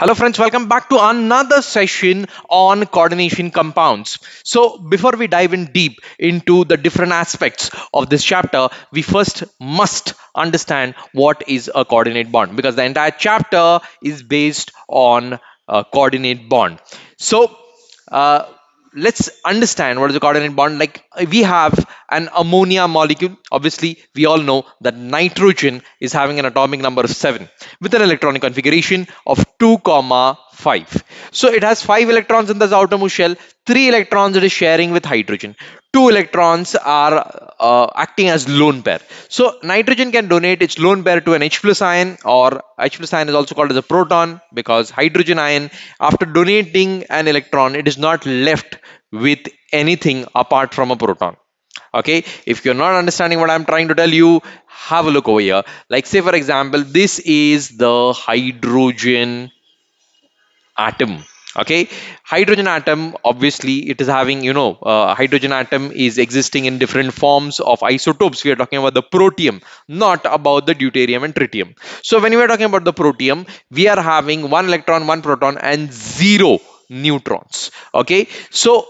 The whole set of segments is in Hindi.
Hello friends, welcome back to another session on coordination compounds. So before we dive in deep into the different aspects of this chapter, we first must understand what is a coordinate bond because the entire chapter is based on a coordinate bond. So uh, let's understand what is a coordinate bond. Like we have an ammonia molecule. Obviously we all know that nitrogen is having an atomic number of 7 with an electronic configuration of 2 comma 5. So it has 5 electrons in this outermost shell, 3 electrons it is sharing with hydrogen, 2 electrons are acting as lone pair. So nitrogen can donate its lone pair to an H plus ion, or H plus ion is also called as a proton, because hydrogen ion, after donating an electron, it is not left with anything apart from a proton. Okay, if you're not understanding what I'm trying to tell you, have a look over here. Like say for example, this is the hydrogen atom. Okay, hydrogen atom, obviously it is having, hydrogen atom is existing in different forms of isotopes. We are talking about the protium, not about the deuterium and tritium. So when we are talking about the protium, we are having one electron, one proton, and zero neutrons. Okay, so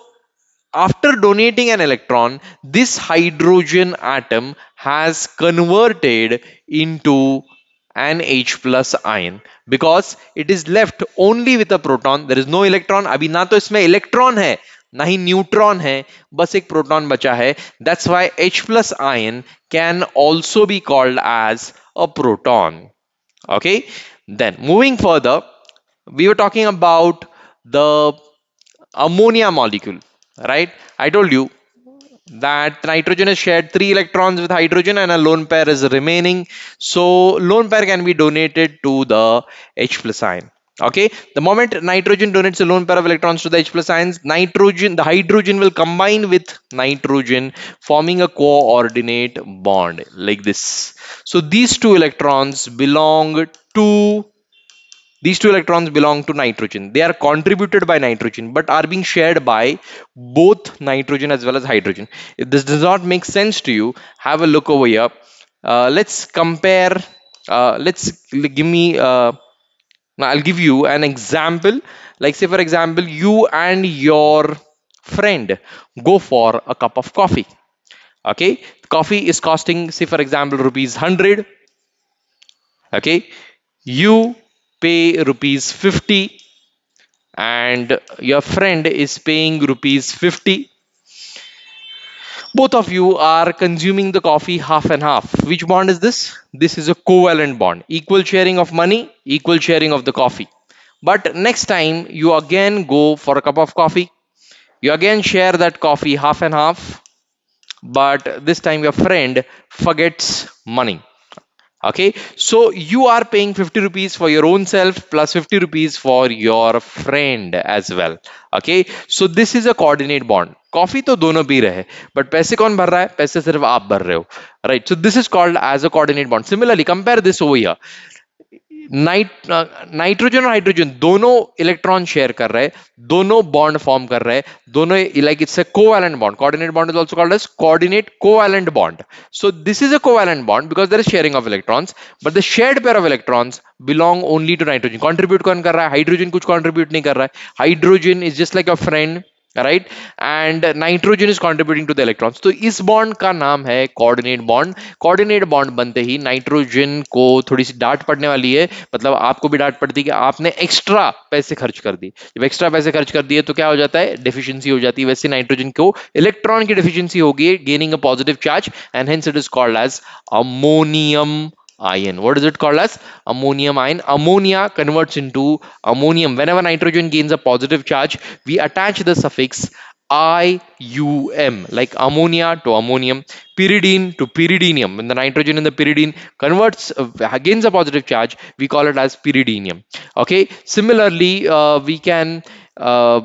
after donating an electron, this hydrogen atom has converted into an H plus ion because it is left only with a proton. There is no electron. अभी ना तो इसमें electron है ना ही neutron है, बस एक proton बचा है. That's why H plus ion can also be called as a proton. Okay, then moving further, we were talking about the ammonia molecule, right? I told you that nitrogen has shared 3 electrons with hydrogen and a lone pair is remaining. So lone pair can be donated to the H plus ion. Okay, the moment nitrogen donates a lone pair of electrons to the H plus ions, the hydrogen will combine with nitrogen, forming a coordinate bond like this. So these two electrons belong to nitrogen. They are contributed by nitrogen but are being shared by both nitrogen as well as hydrogen. If this does not make sense to you, have a look over here. Let's compare. Let's give me. Now I'll give you an example. Like say for example, you and your friend go for a cup of coffee. Okay, coffee is costing, say for example, rupees 100. Okay, you pay rupees 50 and your friend is paying rupees 50. Both of you are consuming the coffee half and half. Which bond is this? This is a covalent bond. Equal sharing of money, equal sharing of the coffee. But next time you again go for a cup of coffee, you again share that coffee half and half, but this time your friend forgets money. Okay, so you are paying 50 rupees for your own self plus 50 rupees for your friend as well. Okay, so this is a coordinate bond. Coffee तो दोनों पी रहे हैं बट पैसे कौन भर रहा है? पैसे सिर्फ आप भर रहे हो, right? So this is called as a coordinate bond. Similarly compare this over here. Nitrogen और हाइड्रोजन दोनों इलेक्ट्रॉन शेयर कर रहे हैं, दोनों बॉन्ड फॉर्म कर रहे हैं, दोनों like it's a covalent bond. Coordinate bond is also called as coordinate covalent bond. So this is a covalent bond because there is sharing of electrons, but the shared pair of electrons belong only to nitrogen. Contribute कौन कर रहा है? Hydrogen कुछ contribute नहीं कर रहा है. Hydrogen is just like a friend, right, and nitrogen is contributing to the electrons. तो इस बॉन्ड का नाम है कोऑर्डिनेट बॉन्ड. कोऑर्डिनेट बॉन्ड बनते ही नाइट्रोजन को थोड़ी सी डांट पड़ने वाली है, मतलब आपको भी डांट पड़ती है कि आपने एक्स्ट्रा पैसे खर्च कर दिए. जब एक्स्ट्रा पैसे खर्च कर दिए तो क्या हो जाता है? डेफिशिएंसी हो जाती है. वैसे नाइट्रोजन को इलेक्ट्रॉन की डेफिशिएंसी होगी, gaining a positive charge, and hence it is called as ammonium ion. What is it called as? Ammonium ion. Ammonia converts into ammonium. Whenever nitrogen gains a positive charge, we attach the suffix ium, like ammonia to ammonium, pyridine to pyridinium. When the nitrogen in the pyridine converts, gains a positive charge, we call it as pyridinium. Okay, similarly we can uh,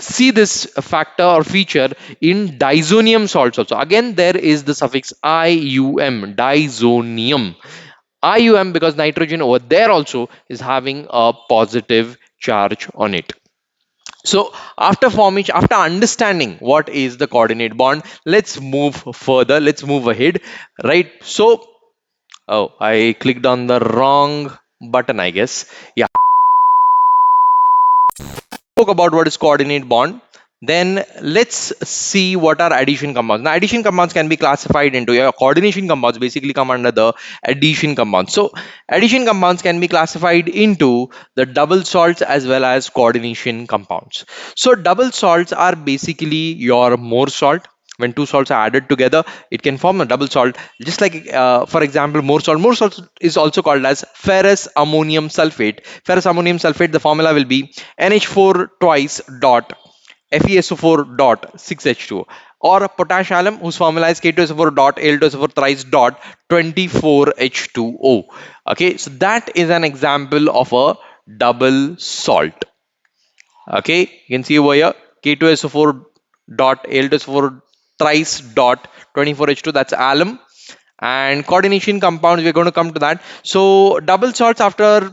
see this factor or feature in disonium salts also. Again there is the suffix ium, disonium. IUM because nitrogen over there also is having a positive charge on it. So after understanding what is the coordinate bond, let's move further, let's move ahead, right? So oh, I clicked on the wrong button, I guess. Yeah, about what is coordinate bond. Then let's see what are addition compounds. Now, addition compounds can be classified into, your coordination compounds basically come under the addition compounds. So, addition compounds can be classified into the double salts as well as coordination compounds. So, double salts are basically your more salt. When two salts are added together, it can form a double salt. Just like, for example, more salt is also called as ferrous ammonium sulfate. Ferrous ammonium sulfate, the formula will be NH4 twice dot FeSO4 dot 6H2O, or potash alum, whose formula is K2SO4 dot Al2SO4 thrice dot 24H2O. Okay, so that is an example of a double salt. Okay, you can see over here K2SO4 dot Al2SO4 thrice dot 24H2, that's alum. And coordination compounds, we're going to come to that. So double salts, after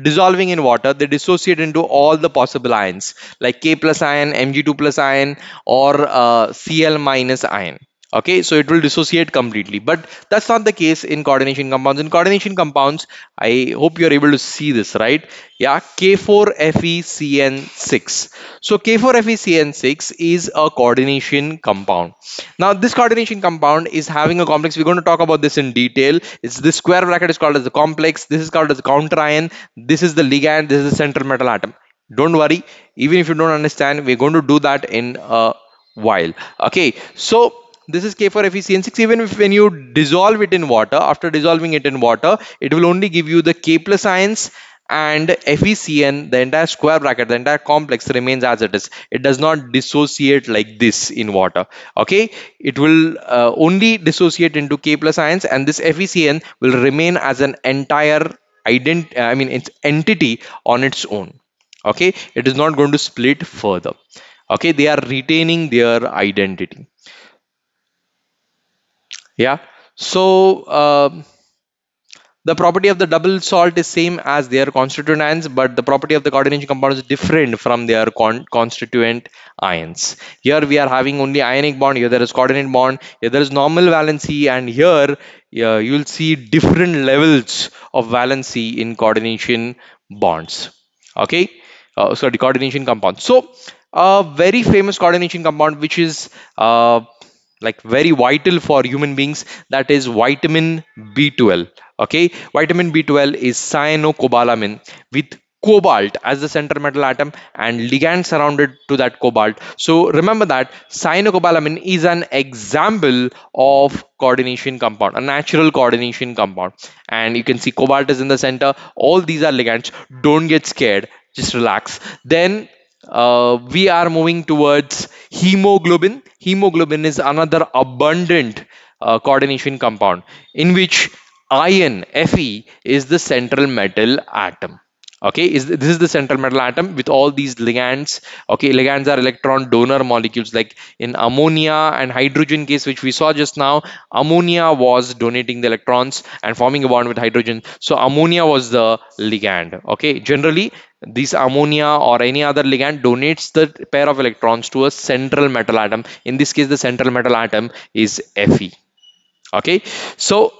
dissolving in water, they dissociate into all the possible ions like K plus ion, Mg2 plus ion, or Cl minus ion. Okay, so it will dissociate completely, but that's not the case in coordination compounds. In coordination compounds, I hope you're able to see this, right? Yeah, K4FeCN6. So K4FeCN6 is a coordination compound. Now, this coordination compound is having a complex. We're going to talk about this in detail. It's this square bracket is called as the complex. This is called as the counter ion. This is the ligand. This is the central metal atom. Don't worry. Even if you don't understand, we're going to do that in a while. Okay. So this is K4FeCN6. Even if when you dissolve it in water, after dissolving it in water, it will only give you the K plus ions, and FeCN, the entire square bracket, the entire complex remains as it is. It does not dissociate like this in water. Okay, it will only dissociate into K plus ions, and this FeCN will remain as an entire its entity on its own. Okay, it is not going to split further. Okay, they are retaining their identity. Yeah. So the property of the double salt is same as their constituent ions, but the property of the coordination compound is different from their constituent ions. Here we are having only ionic bond, here there is coordinate bond, here there is normal valency, and here you will see different levels of valency in coordination bonds. Okay, sorry, coordination compounds. So a very famous coordination compound, which is like very vital for human beings, that is vitamin B12. Okay, vitamin B12 is cyanocobalamin with cobalt as the center metal atom and ligand surrounded to that cobalt. So remember that cyanocobalamin is an example of coordination compound, a natural coordination compound, and you can see cobalt is in the center. All these are ligands. Don't get scared, just relax. Then we are moving towards hemoglobin. Hemoglobin is another abundant coordination compound in which iron Fe is the central metal atom. Okay, this is the central metal atom with all these ligands. Okay, ligands are electron donor molecules. Like in ammonia and hydrogen case, which we saw just now, ammonia was donating the electrons and forming a bond with hydrogen. So ammonia was the ligand. Okay, generally this ammonia or any other ligand donates the pair of electrons to a central metal atom. In this case, the central metal atom is Fe. Okay, so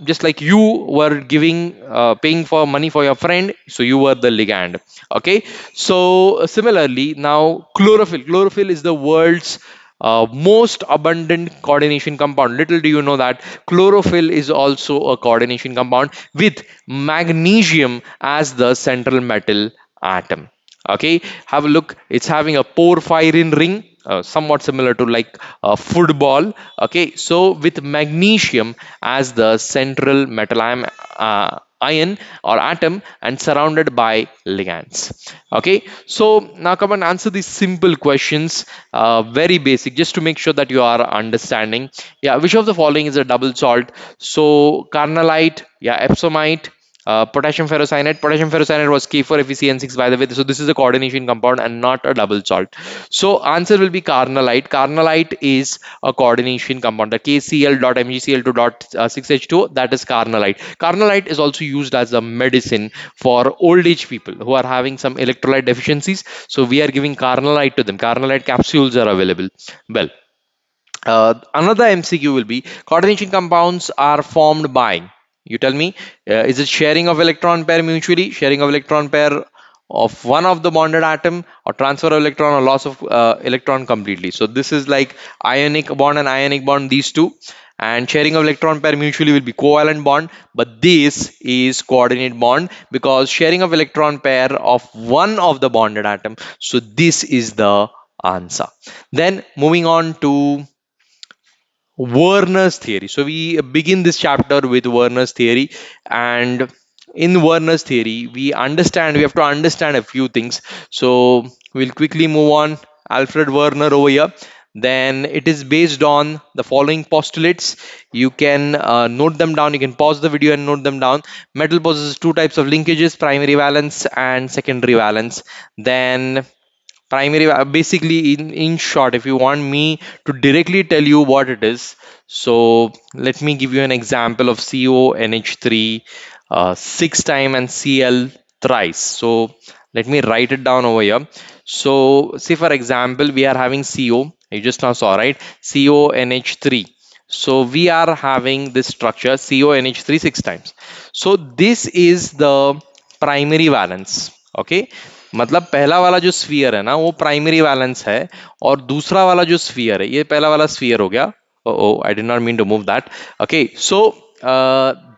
just like you were giving paying for money for your friend, so you were the ligand. Okay, so similarly, now chlorophyll is the world's most abundant coordination compound. Little do you know that chlorophyll is also a coordination compound with magnesium as the central metal atom. Okay, have a look. It's having a porphyrin ring, somewhat similar to like football. Okay, so with magnesium as the central metal ion or atom and surrounded by ligands. Okay, so now come and answer these simple questions, very basic, just to make sure that you are understanding. Yeah, which of the following is a double salt? So carnallite, yeah, epsomite, potassium ferrocyanide. Potassium ferrocyanide was K4FeCN6, by the way. So this is a coordination compound and not a double salt. So answer will be carnallite. Carnallite is a coordination compound. The KCl.MgCl2.6H2O, that is carnallite. Carnallite is also used as a medicine for old age people who are having some electrolyte deficiencies. So we are giving carnallite to them. Carnallite capsules are available. Well, another MCQ will be coordination compounds are formed by, you tell me, is it sharing of electron pair mutually, sharing of electron pair, of one of the bonded atom, or transfer of electron or loss of electron completely. So this is like ionic bond and ionic bond, these two, and sharing of electron pair mutually will be covalent bond, but this is coordinate bond because sharing of electron pair of one of the bonded atom. So this is the answer. Then moving on to Werner's theory. So we begin this chapter with Werner's theory, and in Werner's theory, we have to understand a few things. So we'll quickly move on. Alfred Werner over here. Then it is based on the following postulates. You can note them down. You can pause the video and note them down. Metal possesses two types of linkages: primary valence and secondary valence. Then basically, in short, if you want me to directly tell you what it is, so let me give you an example of CONH3 six time and Cl thrice. So let me write it down over here. So say for example we are having CO, you just now saw, right? CONH3. So we are having this structure CONH3 six times. So this is the primary valence. Okay, मतलब पहला वाला जो स्फीयर है ना वो प्राइमरी वैलेंस है, और दूसरा वाला जो स्फीयर है, ये पहला वाला स्फीयर हो गया. Oh, I did not mean to move that. Okay, so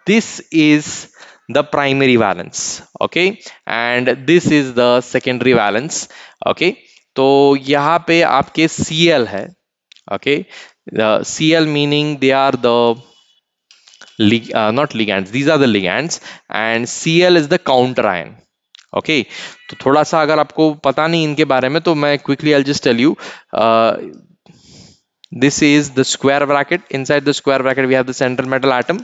this is the primary valence. Okay, and this is the secondary valence. Okay, तो यहाँ पे आपके Cl है. Okay, the Cl meaning they are the not ligands, these are the ligands, and Cl is the counter ion. Okay तो थोड़ा सा अगर आपको पता नहीं इनके बारे में तो मैं quickly I just tell you. This is the square bracket. Inside the square bracket we have the central metal atom,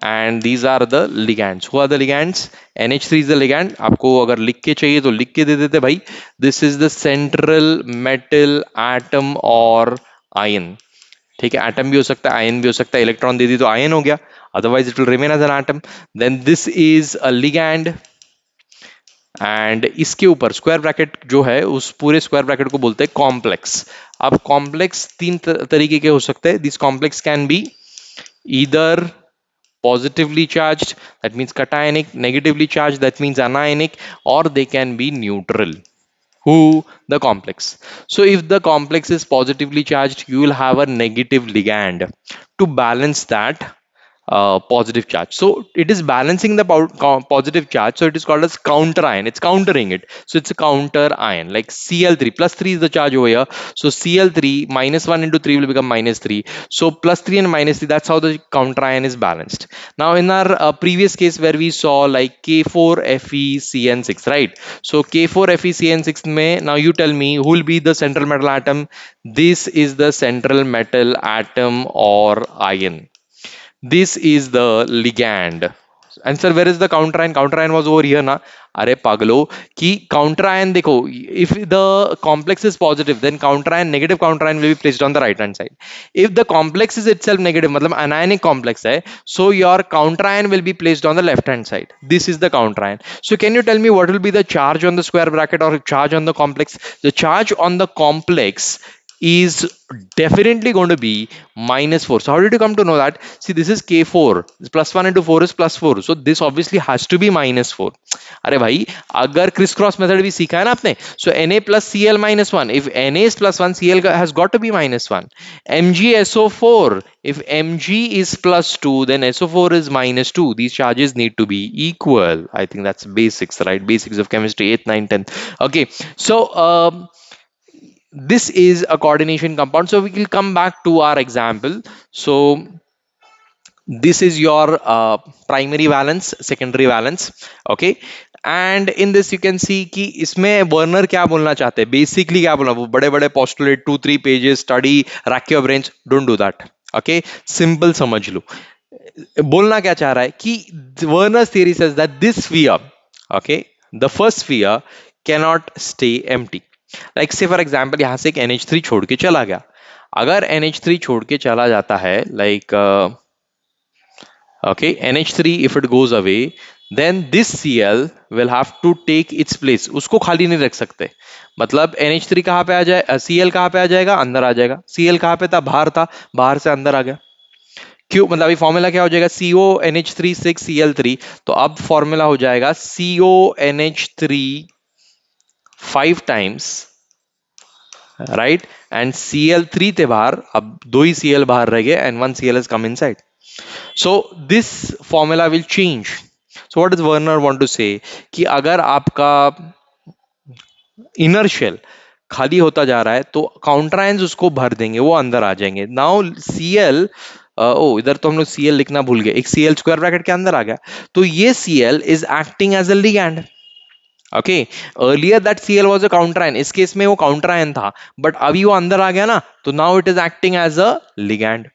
and these are the ligands. Who are the ligands? NH3 is the ligand. आपको अगर लिख के चाहिए तो लिख के दे देते भाई. This is the central metal atom or ion. ठीक है, एटम भी हो सकता है, आयन भी हो सकता है. इलेक्ट्रॉन दे दी तो आयन हो गया, otherwise it will remain as an atom. Then this is a ligand, and इसके ऊपर स्क्वायर ब्रैकेट जो है उस पूरे स्क्वायर ब्रैकेट को बोलते हैं कॉम्प्लेक्स. अब कॉम्प्लेक्स तीन तरीके के हो सकते हैं. This complex can be either positively charged, that means cationic, negatively charged, that means anionic, or they can be neutral. Who? The complex. So if the complex is positively charged, you will have a negative ligand to balance that positive charge. So it is balancing the positive charge. So it is called as counter ion. It's countering it. So it's a counter ion, like Cl3 plus 3 is the charge over here. So Cl3 minus 1 into 3 will become minus 3. So plus 3 and minus 3, that's how the counter ion is balanced. Now in our previous case where we saw like K4FeCN6, right? So K4FeCN6 may, now you tell me who will be the central metal atom. This is the central metal atom or ion. This is the ligand. And sir, where is the counter ion? Counter ion was over here ना. अरे पागलो कि counter ion देखो, if the complex is positive, then counter ion, negative counter ion will be placed on the right hand side. If the complex is itself negative, मतलब anionic complex है, so your counter ion will be placed on the left hand side. This is the counter ion. So can you tell me what will be the charge on the square bracket or charge on the complex? The charge on the complex is definitely going to be -4. So how did you come to know that? See, this is K4, plus 1 into 4 is plus 4, so this obviously has to be -4. अरे भाई अगर क्रिस क्रॉस मेथड भी सीखा है ना आपने, so Na plus Cl minus 1, if Na is plus 1, Cl has got to be -1. MgSO4, if Mg is plus 2, then SO4 is -2. These charges need to be equal. I think that's basics, right? Basics of chemistry, 8th, 9th, 10th. Okay, so this is a coordination compound. So we will come back to our example. So this is your primary valence, secondary valence. Okay, and in this you can see कि इसमें वर्नर क्या बोलना चाहते हैं, बेसिकली क्या बोलना, वो बड़े बड़े postulate 2-3 pages study, rack your brains, don't do that. Okay, simple समझ लो बोलना क्या चाह रहा है कि Werner's theory says that this sphere, okay, the first sphere cannot stay empty. Like से फॉर एग्जांपल यहां से एक NH3 छोड़ के चला गया. अगर NH3 छोड़ के चला जाता है, like okay, NH3 if it goes away, then this Cl will have to take its place. उसको खाली नहीं रख सकते. मतलब NH3 कहाँ पे आ जाए, Cl कहाँ पे आ जाएगा, अंदर आ जाएगा. Cl कहाँ पे था, बाहर था, बाहर से अंदर आ गया. क्यों, मतलब अभी फॉर्मूला क्या हो जाएगा, CONH3 6Cl3. तो अब फॉर्मूला हो जाएगा CONH3 5 times, right? And Cl3 थे बाहर, अब दो ही Cl बाहर रह गए and one Cl has come inside. So this formula will change. So what does Werner want to say? कि अगर आपका इनर शेल खाली होता जा रहा है तो काउंटर आयंस उसको भर देंगे, वो अंदर आ जाएंगे. नाउ Cl, ओ इधर तो हम लोग Cl लिखना भूल गए, एक Cl स्क्वायर ब्रैकेट के अंदर आ गया, तो ये Cl is acting as a ligand. Okay, earlier that Cl was a counter ion, इस केस में वो काउंटर आयन था, बट अभी वो अंदर आ गया ना, तो now it is acting as a ligand.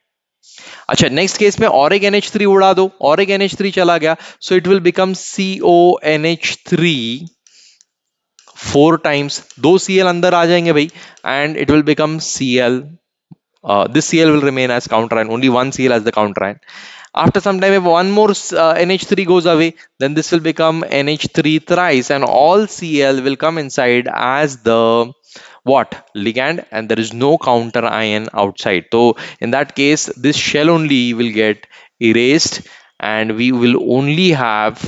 अच्छा, नेक्स्ट केस में और एक NH3 उड़ा दो, और एक NH3 चला गया, so it will become CONH3 4 times, दो Cl अंदर आ जाएंगे भाई, and it will become Cl. This Cl will remain as counter ion, only one Cl as the counter ion. After some time, if one more NH3 goes away, then this will become NH3 thrice, and all Cl will come inside as the what, ligand, and there is no counter ion outside. So in that case, this shell only will get erased, and we will only have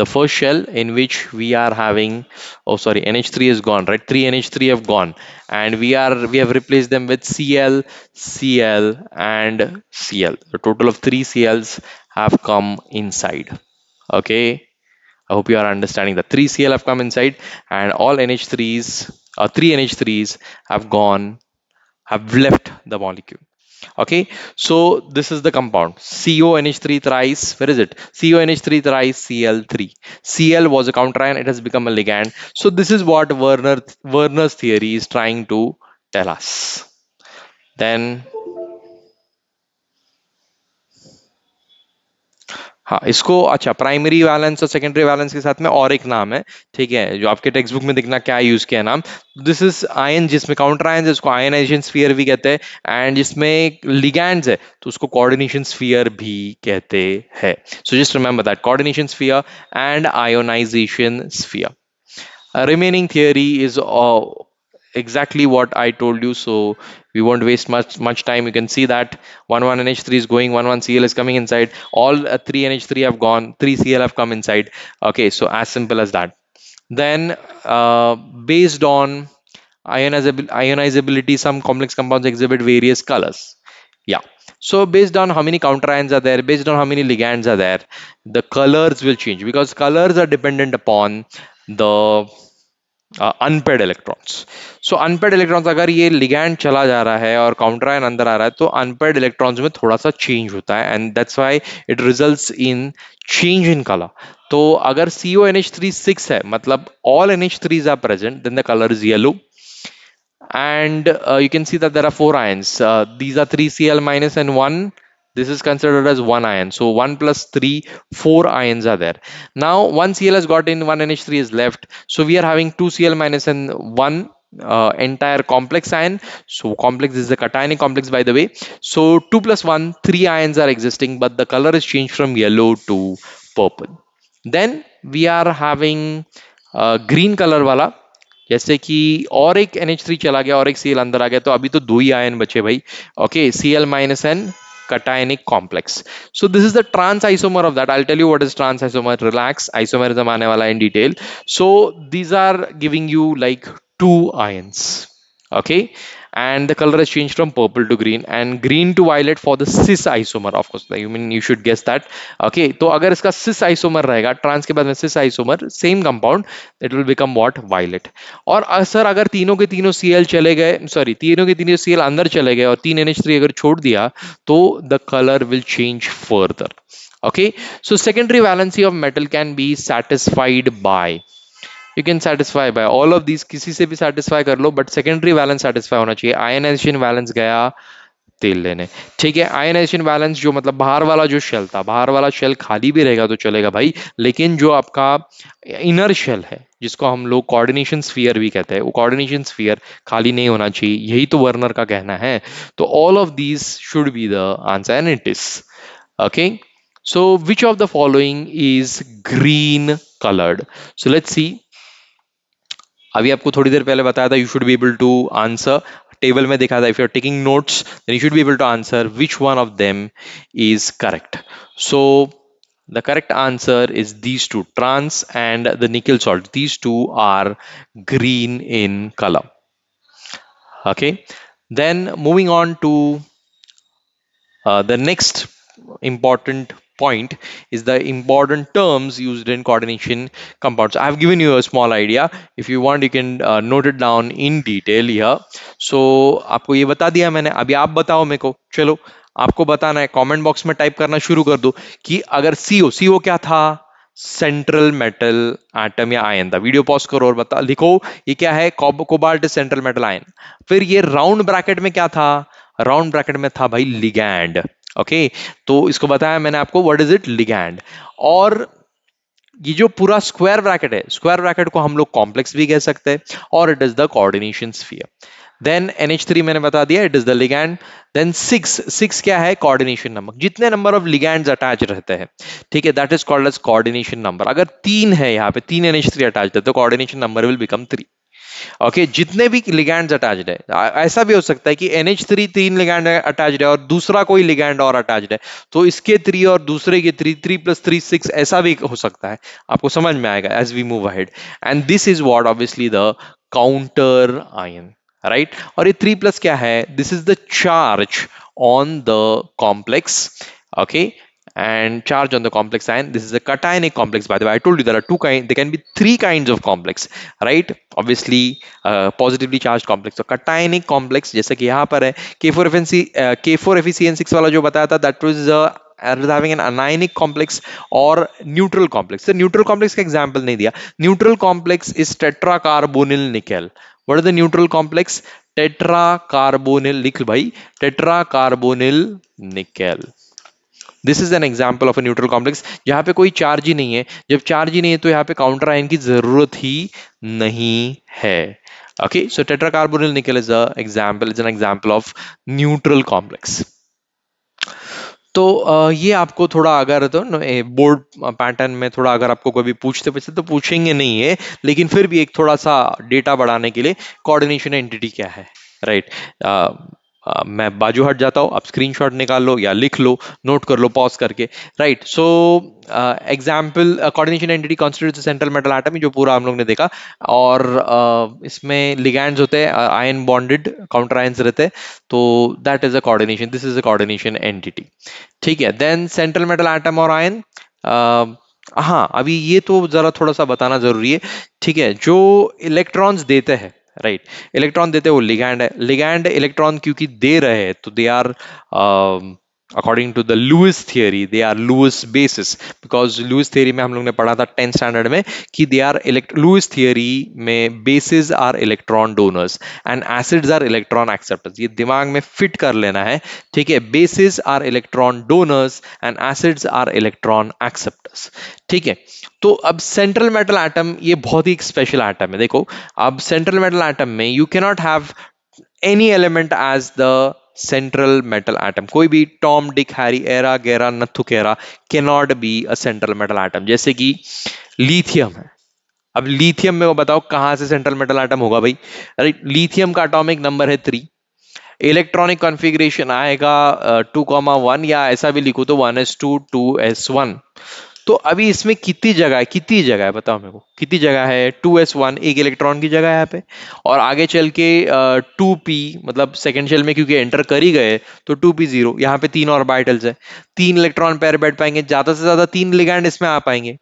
the first shell in which we are having, oh sorry, NH3 is gone, right? 3 NH3 have gone, and we have replaced them with Cl, Cl, and Cl. The total of 3 Cls have come inside. Okay, I hope you are understanding that 3 Cl have come inside, and all NH3s, 3 NH3s have gone, have left the molecule. Okay, so this is the compound CONH3 thrice. Where is it? CONH3 thrice Cl3. Cl was a counter ion, it has become a ligand. So this is what Werner's theory is trying to tell us. Then हाँ, इसको अच्छा, प्राइमरी वैलेंस और सेकेंडरी वैलेंस के साथ में और एक नाम है, ठीक है, जो आपके टेक्स्ट बुक में दिखना क्या यूज किया नाम. दिस इज आयन, जिसमें काउंटर आयन है उसको आयनाइजेशन स्फीयर भी कहते हैं, एंड जिसमें लिगैंड्स है तो उसको कोऑर्डिनेशन स्फीयर भी कहते हैं. So just remember that, coordination sphere and ionization sphere. Remaining theory is exactly what I told you, so we won't waste much time. You can see that 1 NH3 is going, 1 Cl is coming inside, all 3 NH3 have gone, 3 Cl have come inside. Okay, so as simple as that. Then based on ionizability, some complex compounds exhibit various colors. Yeah, so based on how many counter ions are there, based on how many ligands are there, the colors will change, because colors are dependent upon the unpaired electrons. So unpaired electrons, अगर ये लिगैंड चला जा रहा है और काउंटर आयन अंदर आ रहा है, तो अनपेड इलेक्ट्रॉन्स में थोड़ा सा चेंज होता है, and that's why it results in change in colour. तो अगर CONH3 6 है, मतलब all NH3s are present, then the color is yellow. And you can see that there are 4 ions. These are 3 Cl minus and 1. This is considered as 1 ion. So 1 plus 3, 4 ions are there. Now 1 Cl has got in, 1 NH3 is left. So we are having 2 Cl minus and 1 entire complex ion. So complex is the cationic complex, by the way. So 2 plus 1, 3 ions are existing, but the color is changed from yellow to purple. Then we are having green color wala, जैसे कि और एक NH3 चला गया और एक Cl अंदर आ गया, तो अभी तो दो ही आयन बचे भाई. Okay, Cl minus and cationic complex. So this is the trans isomer of that. I'll tell you what is trans isomer. Relax, isomerism आने वाला in detail. So these are giving you like 2 ions. Okay, and the color has changed from purple to green and green to violet for the cis isomer. Of course, you should guess that. Okay, तो अगर इसका cis isomer रहेगा, trans के बाद में cis isomer, same compound, it will become what, violet. और सर अगर तीनों के तीनों Cl चले गए, सॉरी तीनों के तीनों Cl अंदर चले गए और 3 NH3 अगर छोड़ दिया, तो the color will change further. Okay, so secondary valency of metal can be satisfied by, you can satisfy by all of these, किसी से भी satisfy कर लो, but secondary valence satisfy होना चाहिए. आयनाइजेशन वैलेंस गया तेल लेने, ठीक है. आयनाइजेशन वैलेंस जो मतलब बाहर वाला जो शेल था, बाहर वाला शेल खाली भी रहेगा तो चलेगा भाई, लेकिन जो आपका इनर शेल है, जिसको हम लोग कोऑर्डिनेशन स्फीयर भी कहते हैं, वो कोऑर्डिनेशन स्फीयर खाली नहीं होना चाहिए, यही तो वर्नर का कहना है. तो all of these should be the answer, and it is. Okay, so which of the following is green colored? So let's see. अभी आपको थोड़ी देर पहले बताया था, you should be able to answer, table में दिखा था, if you are taking notes then you should be able to answer which one of them is correct. So The correct answer is these two, trans and the nickel salt. These two are green in color. Okay. Then moving on to the next important point is the important terms used in coordination compounds. I have given you a small idea. If you want, you can note it down in detail here. So आपको ये बता दिया मैंने, अभी आप बताओ मेरे को, चलो आपको बताना है, कमेंट बॉक्स में टाइप करना शुरू कर दो कि अगर CO क्या था, सेंट्रल मेटल एटम या आयन था। वीडियो पॉज करो और बता लिखो ये क्या है, कोबाल्ट सेंट्रल मेटल आयन। फिर ये राउंड ब्रैकेट में क्या था, राउंड ब्रैकेट में था भाई लिगैंड। ओके, तो इसको बताया मैंने आपको, व्हाट इज इट, लिगैंड। और ये जो पूरा स्क्वायर ब्रैकेट है, स्क्वायर ब्रैकेट को हम लोग कॉम्प्लेक्स भी कह सकते हैं, और it is the coordination sphere. Then NH3 मैंने बता दिया, it is the ligand. Then six क्या है, कोऑर्डिनेशन नंबर, जितने नंबर ऑफ लिगैंड्स अटैच रहते हैं, ठीक है, that is called as coordination number. अगर तीन है, यहाँ पे तीन NH3 अटैच है, तो coordination number will become 3। Okay, जितने भी लिगैंड्स अटैच्ड है, ऐसा भी हो सकता है कि NH3 तीन लिगैंड अटैच्ड है और दूसरा कोई लिगैंड और अटैच्ड है, तो इसके 3 और दूसरे के 3, 3 + 3 6, ऐसा भी हो सकता है। आपको समझ में आएगा as we move ahead. And this is what obviously the counter ion, right. और ये 3+ क्या है, this is the charge on the complex. Okay, and charge on the complex ion. This is a cationic complex, by the way. I told you there are two kinds, there can be three kinds of complex, right? Obviously positively charged complex, so cationic complex जैसे कि यहाँ पर है K4FeCN6 वाला जो बताया था, that was having an anionic complex or neutral complex. So neutral complex का example नहीं दिया। neutral complex is tetracarbonyl nickel. What is the neutral complex? tetracarbonyl, लिख भाई, tetracarbonyl nickel। This is an example of a neutral complex, जहां पे कोई चार्ज ही नहीं है। जब चार्ज ही नहीं है तो यहाँ पे काउंटर आयन की जरूरत ही नहीं है। ओके, सो टेट्राकार्बोनिल निकल is a example, is an example of neutral complex. तो ये आपको थोड़ा अगर तो बोर्ड पैटर्न में थोड़ा अगर आपको कभी पूछते पूछते तो पूछेंगे नहीं है, लेकिन फिर भी एक थोड़ा सा डेटा बढ़ाने के लिए, कोऑर्डिनेशन एंटिटी क्या है, राइट। मैं बाजू हट जाता हूँ, आप स्क्रीनशॉट निकाल लो या लिख लो, नोट कर लो पॉज करके, right. So example, coordination entity constitutes central metal atom, जो पूरा हम लोग ने देखा। और इसमें लिगैंड्स होते हैं, आयन बॉन्डेड काउंटर आयंस रहते हैं, तो that is a coordination, this is a coordination entity, ठीक है। देन सेंट्रल मेटल एटम और आयन, हाँ अभी ये तो जरा थोड़ा सा बताना जरूरी है, ठीक है। जो इलेक्ट्रॉन्स देते हैं, राइट, इलेक्ट्रॉन देते हैं वो लिगैंड है। लिगैंड इलेक्ट्रॉन क्योंकि दे रहे हैं, तो they are according to the Lewis theory, they are Lewis bases, because Lewis theory में हम लोग ने पढ़ा था 10th स्टैंडर्ड में कि दे आर लुइस थियरी में bases are electron donors and acids are electron acceptors. ये दिमाग में फिट कर लेना है, ठीक है। Bases are electron donors and acids are electron acceptors, ठीक है। तो अब सेंट्रल मेटल एटम ये बहुत ही स्पेशल एटम है। देखो, अब सेंट्रल मेटल एटम में you can not have any element as the central metal atom. कोई भी टॉम डिक हैरी एरा गैरा नथु केरा can not be a central metal atom. जैसे कि लिथियम है, अब लिथियम में वो बताओ कहां से सेंट्रल मेटल एटम होगा भाई, अरे लिथियम का एटॉमिक नंबर है 3, इलेक्ट्रॉनिक कॉन्फ़िगरेशन आएगा 2,1, या ऐसा भी लिखो तो 1s2 2s1। तो अभी इसमें कितनी जगह है, कितनी जगह है बताओ मेरे को, कितनी जगह है, 2s1 एक इलेक्ट्रॉन की जगह है यहाँ पे, और आगे चल के 2p, मतलब सेकंड शेल में क्योंकि एंटर कर ही गए, तो 2p0, यहाँ पे 3 ऑर्बिटल्स है, 3 इलेक्ट्रॉन पेयर बैठ पाएंगे, ज्यादा से ज्यादा 3 लिगैंड इसमें आ पाएंगे,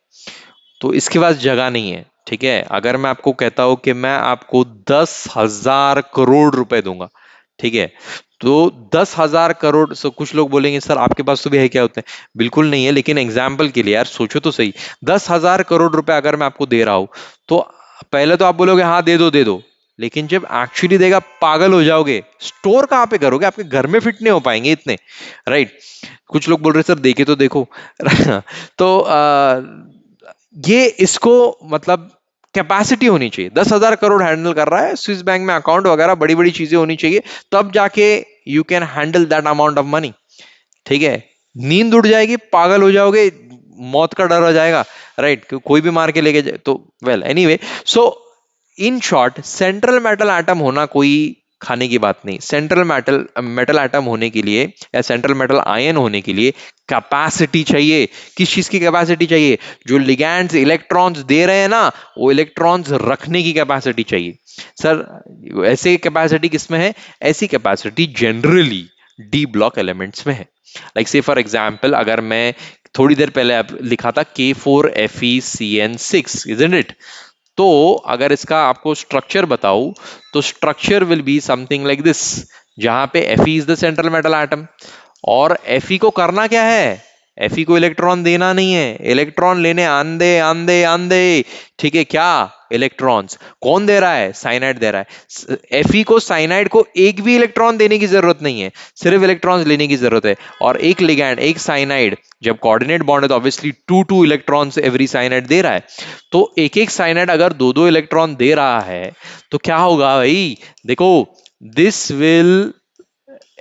तो इसके पास जगह नहीं है, ठीक है। अगर मैं आपको कहता हूं कि मैं आपको 10,000 करोड़ रुपए दूंगा, ठीक है, तो 10,000 करोड़, सो कुछ लोग बोलेंगे सर आपके पास तो भी है क्या होते हैं, बिल्कुल नहीं है, लेकिन एग्जाम्पल के लिए यार सोचो तो सही, 10,000 करोड़ रुपए अगर मैं आपको दे रहा हूं, तो पहले तो आप बोलोगे हाँ दे दो दे दो, लेकिन जब एक्चुअली देगा पागल हो जाओगे, स्टोर कहां पे करोगे, आपके घर में फिट नहीं हो पाएंगे इतने, राइट। कुछ लोग बोल रहे सर देखे तो देखो तो ये इसको मतलब कैपेसिटी होनी चाहिए, 10,000 करोड़ हैंडल कर रहा है, स्विस बैंक में अकाउंट वगैरह बड़ी बड़ी चीजें होनी चाहिए, तब जाके you can handle that amount of money, ठीक है। नींद उड़ जाएगी, पागल हो जाओगे, मौत का डर हो जाएगा, राइट, कोई भी मार के लेके जाए तो, well anyway. So in short, central metal atom होना कोई खाने की बात नहीं, सेंट्रल मेटल मेटल एटम होने के लिए या सेंट्रल मेटल आयन होने के लिए कैपेसिटी चाहिए। किस चीज की कैपेसिटी चाहिए? जो लिगैंड्स इलेक्ट्रॉन्स दे रहे हैं ना, वो इलेक्ट्रॉन्स रखने की कैपेसिटी चाहिए। सर ऐसे कैपेसिटी किसमें है? ऐसी capacity generally D block elements में है। लाइक से फॉर एग्जाम्पल, अगर मैं थोड़ी देर पहले आप लिखा था K4FeCN6, इजंट इट? तो अगर इसका आपको स्ट्रक्चर बताऊं तो structure will be something like this, जहां पे Fe is the central metal atom. और Fe को करना क्या है? Fe को इलेक्ट्रॉन देना नहीं है, इलेक्ट्रॉन लेने आंधे आंधे आंधे। ठीक है, क्या इलेक्ट्रॉन्स कौन दे रहा है? साइनाइड दे रहा है। Fe को, साइनाइड को एक भी इलेक्ट्रॉन देने की जरूरत नहीं है, सिर्फ इलेक्ट्रॉन्स लेने की जरूरत है। और एक लिगैंड, एक साइनाइड, जब कोऑर्डिनेट बॉन्ड है तो obviously two two electrons every cyanide दे रहा है। तो एक एक साइनाइड अगर दो दो इलेक्ट्रॉन दे रहा है तो क्या होगा भाई? देखो, this will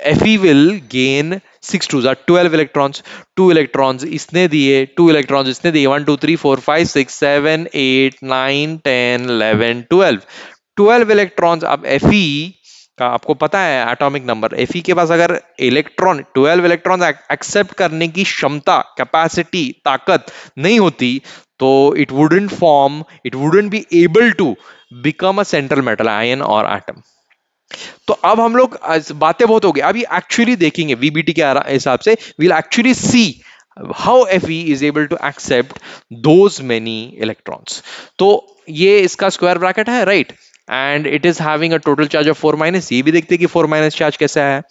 Fe will gain 6 2s are 12 electrons, 2 electrons इसने दिए, 2 electrons इसने दिए, 1 2 3 4 5 6 7 8 9 10 11 12 12 इलेक्ट्रॉन्स। अब Fe का आपको पता है एटॉमिक नंबर, Fe के पास अगर इलेक्ट्रॉन 12 इलेक्ट्रॉन एक्सेप्ट करने की क्षमता, कैपेसिटी, ताकत नहीं होती तो it wouldn't be able to become a central metal ion और एटम। तो अब हम लोग बातें बहुत हो गई, अभी एक्चुअली देखेंगे वीबीटी के हिसाब से, will actually see how Fe is able to accept those many electrons। तो ये इसका स्क्वायर ब्रैकेट है, right, and it is having a total charge of 4-, ये भी देखते हैं कि 4- चार्ज कैसा है।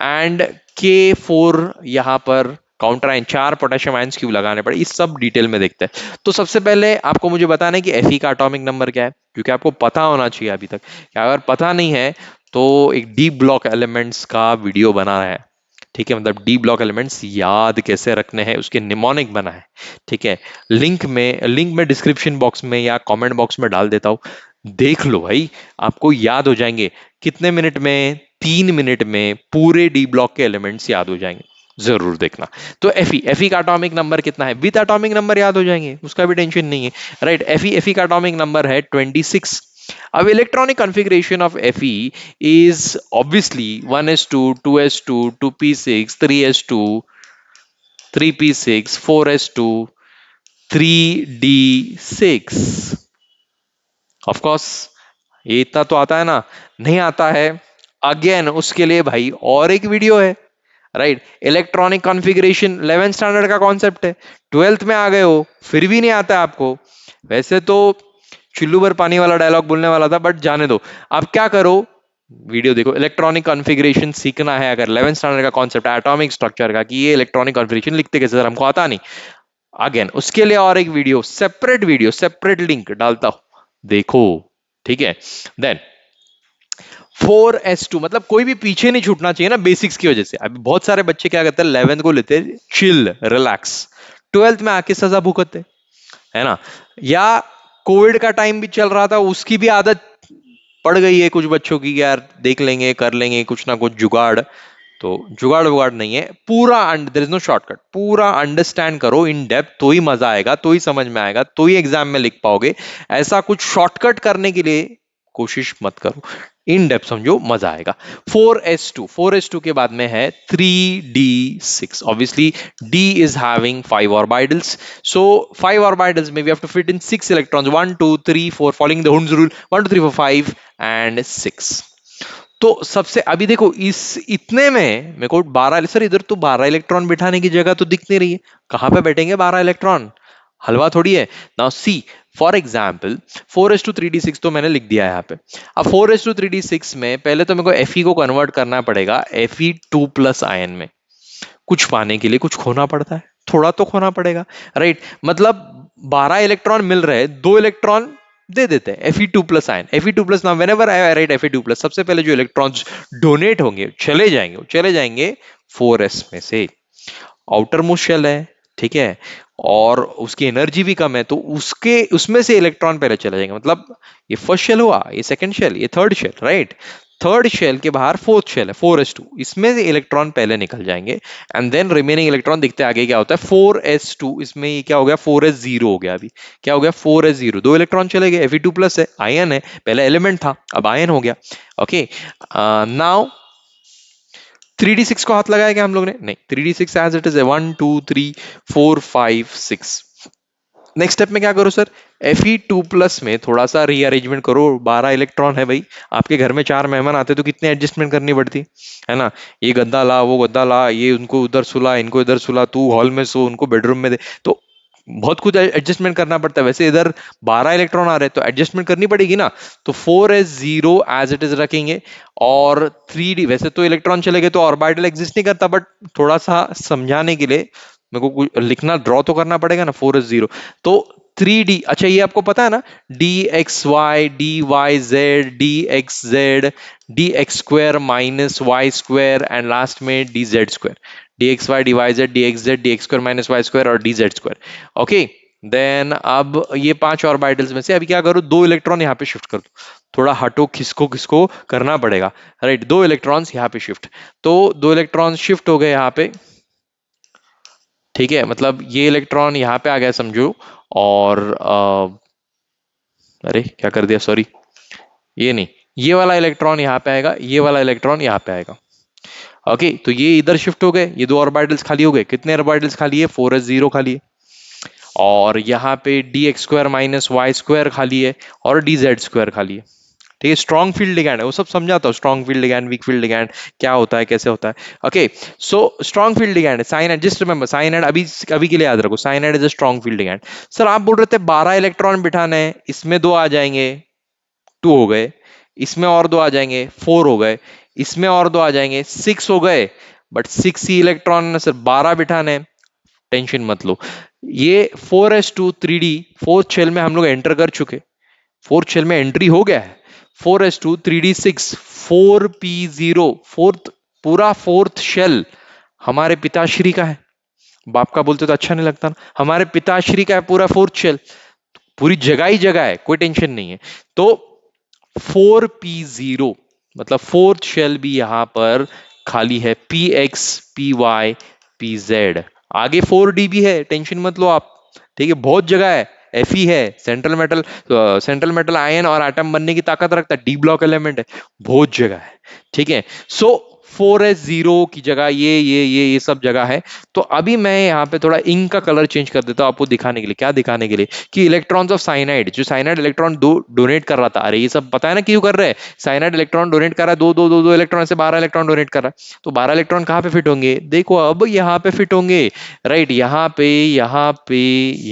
एंड K4 यहां पर काउंटर आयन, 4 पोटेशियम आयंस क्यों लगाने पड़े, इस सब डिटेल में देखते हैं। तो सबसे पहले आपको मुझे बताना है कि Fe का एटॉमिक नंबर क्या है, क्योंकि आपको पता होना चाहिए अभी तक। क्या अगर पता नहीं है तो एक डी ब्लॉक एलिमेंट्स का वीडियो बना है, ठीक है, मतलब डी ब्लॉक एलिमेंट्स याद कैसे रखने हैं उसके निमोनिक बना है, ठीक है। लिंक में डिस्क्रिप्शन बॉक्स में या कमेंट बॉक्स में डाल देता हूं, देख लो भाई, आपको याद हो जाएंगे। कितने मिनट में? 3 मिनट में पूरे डी ब्लॉक के एलिमेंट्स याद हो जाएंगे, जरूर देखना। तो Fe का एटॉमिक नंबर कितना है? विद एटॉमिक नंबर याद हो जाएंगे, उसका भी टेंशन नहीं है, राइट। Fe का एटॉमिक नंबर है 26। अब electronic configuration of Fe is obviously 1s2 2s2 2p6 3s2 3p6 4s2 3d6। Of course ये इतना तो आता है ना, नहीं आता है अगेन उसके लिए भाई और एक वीडियो है, right. Electronic configuration 11th standard का कॉन्सेप्ट है, 12th में आ गए हो फिर भी नहीं आता आपको। वैसे तो चुल्लू भर पानी वाला डायलॉग बोलने वाला था, बट जाने दो। आप क्या करो, वीडियो देखो। इलेक्ट्रॉनिक कॉन्फ़िगरेशन सीखना है अगर 11th स्टैंडर्ड का कॉन्सेप्ट है एटॉमिक स्ट्रक्चर का, कि ये इलेक्ट्रॉनिक कॉन्फ़िगरेशन लिखते कैसे सर, हमको आता नहीं, अगेन उसके लिए और एक वीडियो, सेपरेट लिंक डालता हूं, देखो, ठीक है। देन 4s2, मतलब कोई भी पीछे नहीं छूटना चाहिए ना बेसिक्स की वजह से। अभी बहुत सारे बच्चे क्या करते हैं, 11th को लेते हैं चिल रिलैक्स, 12th में आके सजा भुगतते है ना। या कोविड का टाइम भी चल रहा था, उसकी भी आदत पड़ गई है कुछ बच्चों की, यार देख लेंगे कर लेंगे कुछ ना कुछ जुगाड़। तो जुगाड़ वुगाड़ नहीं है, पूरा देयर इज नो शॉर्टकट, पूरा अंडरस्टैंड करो इन डेप्थ, तो ही मजा आएगा, तो ही समझ में आएगा, तो ही एग्जाम में लिख पाओगे। ऐसा कुछ शॉर्टकट करने के लिए कोशिश मत करो, इन डेप्थ समझो, मजा आएगा। 4s2 के बाद में है 3d6। Obviously d is having 5 orbitals, so 5 orbitals में we have to fit in 6 electrons, 1 2 3 4 following the Hund's rule, 1 2 3 4 5 and 6। तो सबसे अभी देखो इस इतने में मेरे को 12, सर इधर तो 12 इलेक्ट्रॉन बिठाने की जगह तो दिख नहीं रही है, कहां पे बैठेंगे 12 इलेक्ट्रॉन? हलवा थोड़ी है। Now see for example 4s2 3d6 तो मैंने लिख दिया है यहाँ पे। अब 4s2 3d6 में पहले तो मेरे को Fe को कन्वर्ट करना पड़ेगा Fe2+ आयन में। कुछ पाने के लिए कुछ खोना पड़ता है, थोड़ा तो खोना पड़ेगा, राइट। मतलब 12 इलेक्ट्रॉन मिल रहे हैं, 2 इलेक्ट्रॉन दे देते हैं Fe2+ ion. Fe2+ now whenever I right Fe2+, सबसे पहले जो इलेक्ट्रॉन्स डोनेट होंगे चले जाएंगे 4s में से। आउटर मोस्ट शेल है, ठीक है, और उसकी एनर्जी भी कम है, तो उसमें से इलेक्ट्रॉन पहले चले जाएंगे। मतलब ये फर्स्ट शेल हुआ, ये सेकंड शेल, ये third shell, right. Third shell के बाहर फोर्थ शेल है 4s2, इसमें से इलेक्ट्रॉन पहले निकल जाएंगे एंड देन रिमेनिंग इलेक्ट्रॉन दिखते आगे क्या होता है 4s2, इसमें ये क्या हो गया 4s0 हो गया, अभी क्या हो गया 4s0, दो इलेक्ट्रॉन चले गए, Fe2 प्लस है, आयन है, पहले एलिमेंट था अब आयन हो गया। ओके, नाउ 3d6 को हाथ लगाया क्या हम लोग ने, नहीं, 3d6 एज इट इज है 1 2 3 4 5 6। नेक्स्ट स्टेप में क्या करो सर, Fe2 प्लस में थोड़ा सा रीअरेंजमेंट करो, 12 इलेक्ट्रॉन है भाई, आपके घर में 4 मेहमान आते तो कितने एडजस्टमेंट करनी पड़ती है ना, ये गद्दा ला वो गद्दा ला, ये उनको उधर सुला इनको इधर सुला, तू हॉल में सो उनको बेडरूम में दे, तो बहुत कुछ एडजस्टमेंट करना पड़ता है। वैसे इधर 12 इलेक्ट्रॉन आ रहे हैं तो एडजस्टमेंट करनी पड़ेगी ना, तो 4s0 एज इट इज रखेंगे, और 3d, वैसे तो इलेक्ट्रॉन चले गए तो ऑर्बिटल एग्जिस्ट नहीं करता, बट थोड़ा सा समझाने के लिए मेरे को कुछ लिखना ड्रॉ तो करना पड़ेगा ना, 4s0, तो 3d, अच्छा ये आपको पता है ना, dxy dyz dxz dx square minus Y square and last में dz square, dxy dyz dxz dx square minus Y square और dz स्क्वायर। ओके, देन अब ये 5 ऑर्बिटल्स में से अभी क्या करो, 2 इलेक्ट्रॉन यहाँ पे शिफ्ट कर दो, थोड़ा हटो, खिसको खिसको करना पड़ेगा, राइट, 2 इलेक्ट्रॉन्स यहाँ पे शिफ्ट, तो 2 इलेक्ट्रॉन्स शिफ्ट हो गए यहाँ पे, ठीक है, मतलब ये इलेक्ट्रॉन यहाँ पे आ गया समझो, और अरे क्या कर दिया, सॉरी, ये नहीं, ये वाला इलेक्ट्रॉन यहाँ पे आएगा, ये वाला इलेक्ट्रॉन यहाँ पे आएगा। ओके, तो ये इधर शिफ्ट हो गए, ये 2 ऑर्बिटल्स खाली हो गए, कितने ऑर्बिटल्स खाली है 4s0 खाली है, और यहाँ पे dx square minus Y square खाली है और dz स्क्वायर खाली है। ठीक है, स्ट्रॉन्ग फील्ड लिगैंड है, वो सब समझाता हूँ, strong field ligand weak field ligand क्या होता है कैसे होता है। Okay, so strong field ligand है साइनाइड, जस्ट रिमेंबर साइनाइड, अभी अभी के लिए याद रखो, cyanide is a strong field ligand. Sir आप बोल रहे थे 12 इलेक्ट्रॉन बिठाना है, इसमें 2 आ जाएंगे, 2 हो गए, इसमें और 2 आ जाएंगे 4 हो गए, इसमें और 2 आ जाएंगे 6 हो गए, बट 6 ही इलेक्ट्रॉन सर 12 बिठाने हैं, टेंशन मत लो, ये 4s2 3d फोर्थ शेल में हम लोग एंटर कर चुके, फोर्थ शेल में एंट्री हो गया है, 4s2 3d6 4p0, फोर्थ, पूरा फोर्थ शेल हमारे पिताश्री का है, बाप का बोलते तो अच्छा नहीं लगता ना, हमारे पिताश्री का है पूरा फोर्थ शेल, पूरी जगह ही जगह है, कोई टेंशन नहीं है, तो 4p0 मतलब फोर्थ शेल भी यहां पर खाली है, px py pz, आगे 4d भी है, टेंशन मत लो आप, ठीक है, बहुत जगह है, Fe है, सेंट्रल मेटल आयन और एटम बनने की ताकत रखता है, डी ब्लॉक एलिमेंट है, बहुत जगह है, ठीक है, सो 4s0 की जगह ये सब जगह है। तो अभी मैं यहाँ पे थोड़ा इंक का कलर चेंज कर देता हूँ आपको दिखाने के लिए, क्या दिखाने के लिए, कि इलेक्ट्रॉन्स ऑफ साइनाइड, जो साइनाइड इलेक्ट्रॉन दो डोनेट कर रहा था, अरे ये सब पता है ना क्यों कर रहे हैं, साइनाइड इलेक्ट्रॉन डोनेट कर रहा है, दो इलेक्ट्रॉन से 12 इलेक्ट्रॉन डोनेट कर रहा है, तो 12 इलेक्ट्रॉन कहाँ पे फिट होंगे, देखो अब यहाँ पे फिट होंगे, राइट, यहाँ पे यहाँ पे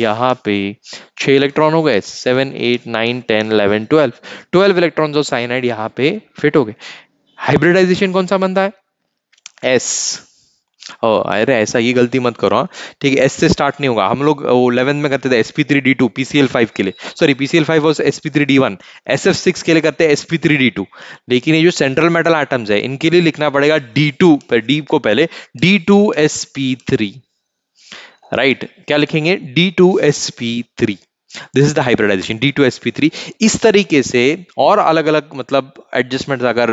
यहाँ पे 6 इलेक्ट्रॉन हो गए, 7 8 9 10 11 12, 12 इलेक्ट्रॉन्स ऑफ साइनाइड यहाँ पे फिट हो गए। हाइब्रिडाइजेशन कौन सा बनता है, एस, ओ अरे ऐसा ये गलती मत करो, हाँ ठीक है, एस से स्टार्ट नहीं होगा, हम लोग वो 11 में करते थे sp3d2 pcl5 के लिए, सॉरी pcl5 और sp3d1, sf6 के लिए करते हैं sp3d2, लेकिन ये जो सेंट्रल मेटल एटम्स है इनके लिए लिखना पड़ेगा d2 पर, डी को पहले d2sp3, राइट, क्या लिखेंगे d2sp3, this is the hybridisation d2sp3। इस तरीके से और अलग अलग मतलब एडजस्टमेंट, अगर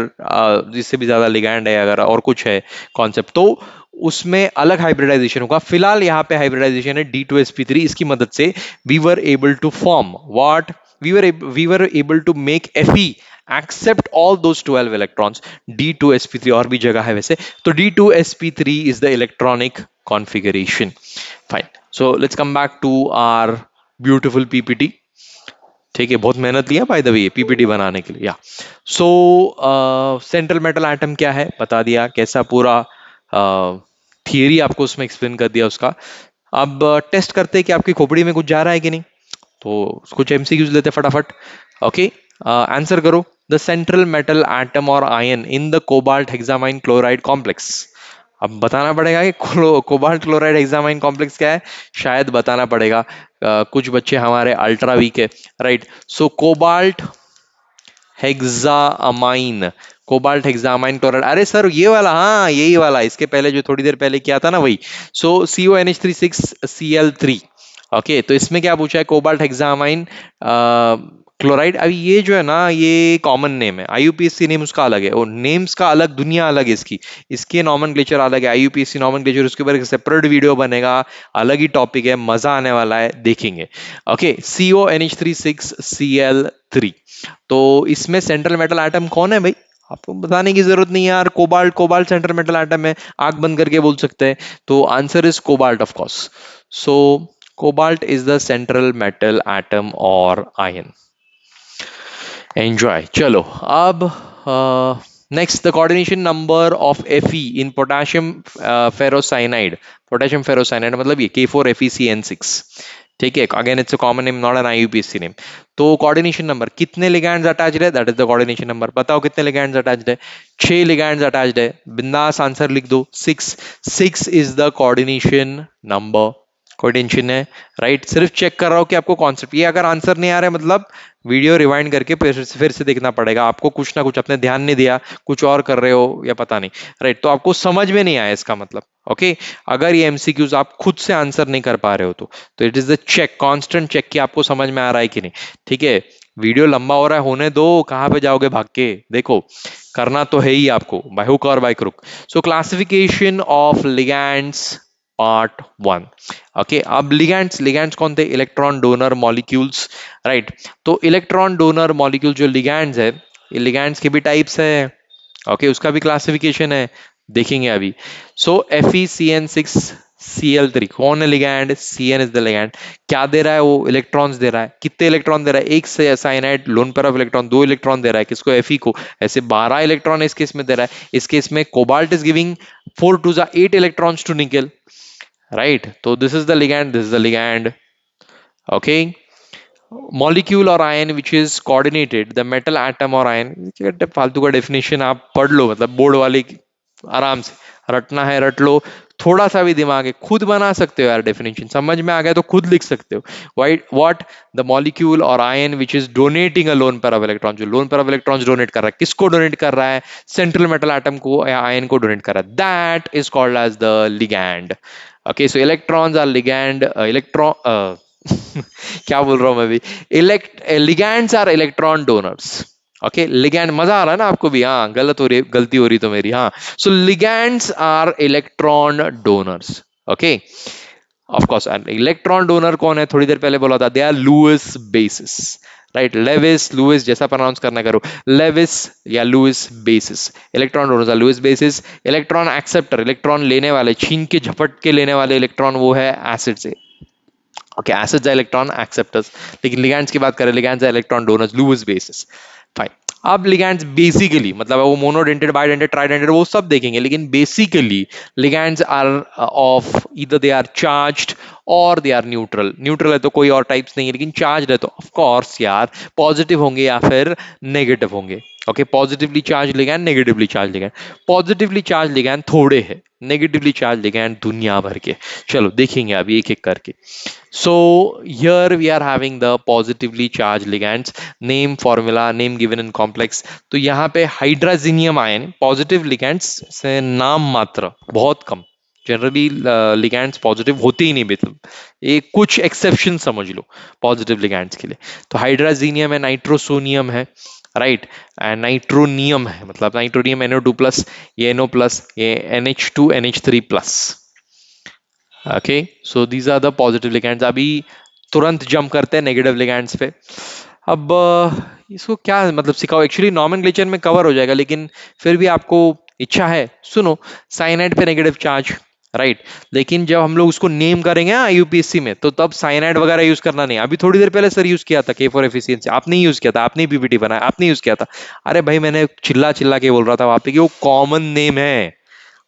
जिससे भी ज्यादा लिगैंड है अगर और कुछ है कॉन्सेप्ट तो उसमें अलग हाइब्रिडाइजेशन होगा, फिलहाल यहाँ पे हाइब्रिडाइजेशन है d2sp3, इसकी मदद से we were able to form what, we were able to make Fe accept all those 12 electrons, d2sp3 और भी जगह है वैसे, तो d2sp3 is the electronic configuration, fine, so let's come back to our beautiful PPT, ठीक है, बहुत मेहनत लिया बाय द वे पीपीटी बनाने के लिए, या सो सेंट्रल मेटल एटम क्या है बता दिया, कैसा पूरा थियरी आपको उसमें एक्सप्लेन कर दिया उसका। अब टेस्ट करते हैं कि आपकी खोपड़ी में कुछ जा रहा है कि नहीं, तो कुछ एमसीक्यूज लेते फटाफट। ओके, आंसर करो, द सेंट्रल मेटल एटम और ion in the cobalt hexamine chloride complex, अब बताना पड़ेगा कि कोबाल्ट क्लोराइड हेक्सामाइन कॉम्प्लेक्स क्या है, शायद बताना पड़ेगा, कुछ बच्चे हमारे अल्ट्रा वीक है, राइट, सो कोबाल्ट हेक्सामाइन, कोबाल्ट हेक्सामाइन क्लोराइड, अरे सर ये वाला, हाँ यही वाला, इसके पहले जो थोड़ी देर पहले किया था ना वही, सो CONH36Cl3, ओके, तो इसमें क्या पूछा है, कोबाल्ट हेक्सामाइन क्लोराइड। अभी ये जो है ना, ये कॉमन नेम है, आईयूपीएसी नेम उसका अलग है, और नेम्स का अलग दुनिया अलग है इसकी, इसके नॉमेनक्लेचर अलग है, आईयूपीएसी नॉमेनक्लेचर, उसके ऊपर एक सेपरेट वीडियो बनेगा, अलग ही टॉपिक है, मजा आने वाला है, देखेंगे। Okay, CONH36Cl3। तो इसमें सेंट्रल मेटल एटम कौन है भाई? आपको बताने की जरूरत नहीं है यार, cobalt, cobalt central metal atom है, आंख बंद करके बोल सकते हैं। तो answer is cobalt of course. So cobalt is the central metal atom और आयन। एंजॉय। चलो अब next, the coordination number of Fe in potassium ferrocyanide. Potassium ferrocyanide मतलब ये K4FeCN6। ठीक है, again it's a common name, not an IUPAC name. तो कोऑर्डिनेशन नंबर, कितने लिगैंड्स अटैच्ड है, that is the coordination number. बताओ कितने लिगैंड्स अटैच्ड है? 6 लिगैंड्स अटैच्ड है, बिंदास आंसर लिख दो, 6। 6 इज द कोऑर्डिनेशन नंबर। कोई टेंशन है, राइट? सिर्फ चेक कर रहा हूं कि आपको कॉन्सेप्ट, ये अगर आंसर नहीं आ रहा है मतलब वीडियो रिवाइंड करके फिर से देखना पड़ेगा आपको, कुछ ना कुछ अपने ध्यान नहीं दिया, कुछ और कर रहे हो या पता नहीं, राइट? तो आपको समझ में नहीं आया इसका मतलब। ओके, अगर ये एमसीक्यूज आप खुद से आंसर नहीं कर पा रहे हो तो it is the check, constant check कि आपको समझ में आ रहा है कि नहीं। ठीक है, वीडियो लंबा हो रहा है, होने दो, कहां पे जाओगे भाग के, देखो करना तो है ही आपको, बाय हुक और by crook. So classification of ligands part 1। Okay, अब लिगैंड्स, लिगैंड्स कौन थे? Electron donor molecules, right? तो इलेक्ट्रॉन डोनर मॉलिक्यूल जो लिगैंड्स है, ये लिगैंड्स के भी टाइप्स है। ओके, उसका भी क्लासिफिकेशन है, देखेंगे अभी। सो FeCN6Cl3 कौन है ligand? Cn is the ligand. क्या दे रहा है वो? इलेक्ट्रॉन्स दे रहा है। कितने इलेक्ट्रॉन दे रहा है? एक से cyanide lone pair of electron, 2 electron दे रहा है, किसको? Fe को। ऐसे 12 इलेक्ट्रॉन इस केस में दे रहा है। इस केस में cobalt is giving 4 2 8 electrons to nickel, right? So this is the ligand, this is the ligand. Okay, molecule or ion which is coordinated, the metal atom or ion, फालतू का डेफिनेशन आप पढ़ लो, मतलब बोर्ड वाले आराम से रटना है रट लो, थोड़ा सा भी दिमाग है खुद बना सकते हो यार, डेफिनेशन समझ में आ गया तो खुद लिख सकते हो। वाइट व्हाट, द मॉलिक्यूल और ion which is donating a lone pair of electron, जो lone pair of electrons donate कर रहा है, किसको डोनेट कर रहा है? सेंट्रल मेटल एटम को या आयन को डोनेट कर रहा है, that is called as the ligand. Okay, so electrons are ligand, electron क्या बोल रहा हूं मैं भी, elect ligands are electron donors. Okay, ligand, मजा आ रहा है ना आपको भी? हाँ, गलती हो रही तो मेरी, हाँ। So ligands are electron donors. Okay, of course, electron donor कौन है? थोड़ी देर पहले बोला था, they are Lewis bases, right? Lewis, Lewis, जैसा प्रोनाउंस करना करो, लेविस या Lewis bases. Electron donors are Lewis bases. Electron acceptor, electron लेने वाले, छीन के झपट के लेने वाले इलेक्ट्रॉन, वो है एसिड से। Okay, acids are electron acceptors. लेकिन लिगैंड्स की बात करें, ligands are electron donors, Lewis bases. Fine. अब लिगैंड्स बेसिकली, मतलब वो मोनोडेंटेड, बाइडेंटेड, ट्राइडेंटेड, वो सब देखेंगे, लेकिन basically ligands are of either they are charged और दे आर न्यूट्रल। न्यूट्रल है तो कोई और टाइप्स नहीं है, लेकिन चार्ज है तो ऑफ कोर्स यार पॉजिटिव होंगे या फिर नेगेटिव होंगे। Okay, positively charge ligand, negatively charge ligand. Positively charge ligand थोड़े हैं, नेगेटिवली चार्ज लिगैंड दुनिया भर के। चलो देखेंगे अभी एक एक करके। So here we are having the positively charged ligands, name formula, name given in complex। तो यहाँ पे हाइड्राजीनियम आयन पॉजिटिव लिगैंड्स से नाम मात्र, बहुत कम, जनरली लिगैंड्स पॉजिटिव होते ही नहीं बिल्कुल, एक कुछ एक्सेप्शन समझ लो पॉजिटिव लिगैंड्स के लिए। तो हाइड्राजीनियम है, नाइट्रोसोनियम है, राइट, एंड नाइट्रोनियम है, मतलब नाइट्रोनियम NO2 प्लस, ये NO प्लस, ये NH2 NH3 plus. Okay, so these are the positive ligands. अभी तुरंत जंप करते हैं नेगेटिव लिगैंड्स पे। अब इसको क्या मतलब सिखाओ, एक्चुअली नॉमेनक्लेचर में कवर हो जाएगा, लेकिन फिर भी आपको इच्छा है, सुनो। साइनाइड पे नेगेटिव चार्ज, राइट, लेकिन जब हम लोग उसको नेम करेंगे ना यूपीएससी में, तो तब साइनाइड वगैरह यूज करना नहीं। अभी थोड़ी देर पहले सर यूज किया था K4FeCN, आपने ही यूज किया था, आपने पीपीटी बनाया, आपने यूज किया था। अरे भाई, मैंने चिल्ला चिल्ला के बोल रहा था वहां पे कि वो कॉमन नेम है,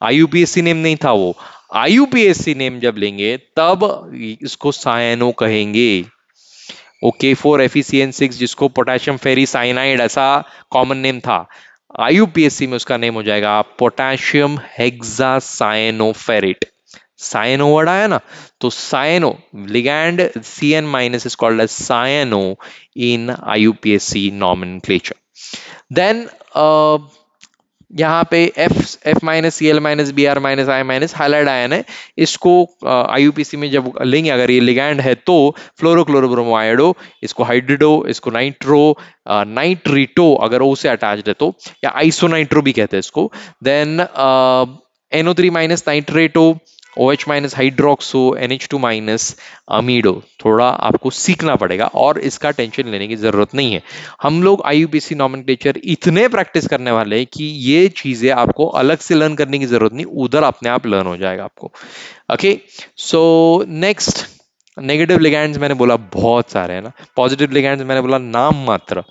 आईयूपीएससी नेम नहीं था वो। आईयूपीएससी नेम जब लेंगे तब इसको सायनो कहेंगे। ओके, K4FeCN6 जिसको पोटेशियम फेरी साइनाइड ऐसा कॉमन नेम था, आईयूपीएससी में उसका नेम हो जाएगा पोटेशियम हेक्सासायनोफेरेट। सायनो वर्ड आया ना, तो cyano ligand Cn minus is called as cyano in IUPAC nomenclature. Then यहाँ पे F minus C L minus B R minus I minus halide ion है, इसको आईयूपीसी में जब लेंगे, अगर ये लिगैंड है तो फ्लोरोक्लोरोब्रोमो, इसको हाइड्रिडो, इसको नाइट्रो, नाइट्रिटो अगर ओ से अटैच्ड है तो, या आइसोनाइट्रो भी कहते हैं इसको। Then NO3 minus nitrato, OH minus hydroxo, NH2 minus amido. थोड़ा आपको सीखना पड़ेगा और इसका टेंशन लेने की जरूरत नहीं है। हम लोग आईयूपीएसी नॉमेनक्लेचर इतने प्रैक्टिस करने वाले हैं कि ये चीजें आपको अलग से लर्न करने की जरूरत नहीं, उधर अपने आप लर्न हो जाएगा आपको। Okay, so next, negative ligands मैंने बोला बहुत सारे हैं ना, पॉजिटिव लिगैंड्स मैंने बोला नाम मात्र,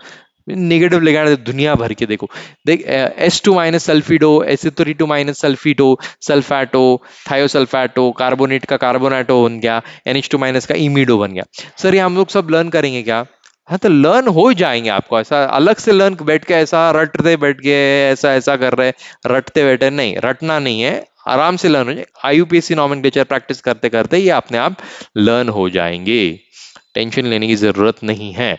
नेगेटिव लिगैंड दुनिया भर के देखो। देख, H2 minus sulphido, SO3 minus sulphito, sulphato, thiosulphato, carbonate का कार्बोनेटो बन गया, NH2 माइनस का इमिडो बन गया। सर ये हम लोग सब लर्न करेंगे क्या? हाँ तो लर्न हो जाएंगे, आपको ऐसा अलग से लर्न बैठ के ऐसा रटते बैठ गए, ऐसा ऐसा कर रहे रटते बैठे, नहीं रटना नहीं है, आराम से लर्न हो जाए। आईयूपीएसी नॉमेनक्लेचर प्रैक्टिस करते करते ये अपने आप लर्न हो जाएंगे, टेंशन लेने की जरूरत नहीं है।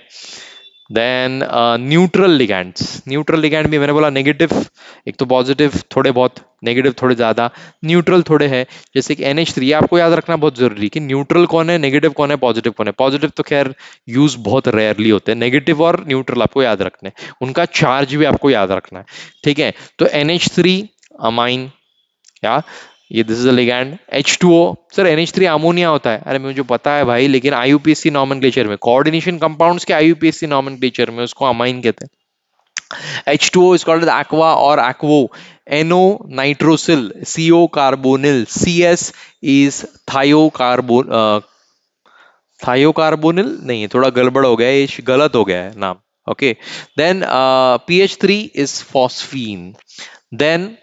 Then neutral ligands, neutral ligand भी मैंने बोला नेगेटिव, एक तो पॉजिटिव थोड़े बहुत, नेगेटिव थोड़े ज्यादा, न्यूट्रल थोड़े हैं। जैसे कि NH3, ये आपको याद रखना बहुत जरूरी है कि न्यूट्रल कौन है, नेगेटिव कौन है, पॉजिटिव कौन है। पॉजिटिव तो खैर यूज बहुत रेयरली होते हैं, नेगेटिव और न्यूट्रल आपको याद रखने हैं, उनका चार्ज भी आपको याद रखना है, ठीक है। तो NH3 अमाइन, या ये this is a ligand. H2O, sir NH3 ammonia होता है, अरे मुझे पता है भाई, लेकिन आईयूपीएसी नॉमेनक्लेचर में, कोऑर्डिनेशन कंपाउंड्स के आईयूपीएसी नॉमेनक्लेचर में उसको अमाइन कहते हैं। H2O is called as aqua or aquo, NO nitrosyl, CO carbonyl, CS is थायोकार्बोनिल नहीं है, थोड़ा गड़बड़ हो गया है, ये गलत हो गया है नाम। Okay, then PH3 is phosphine. Then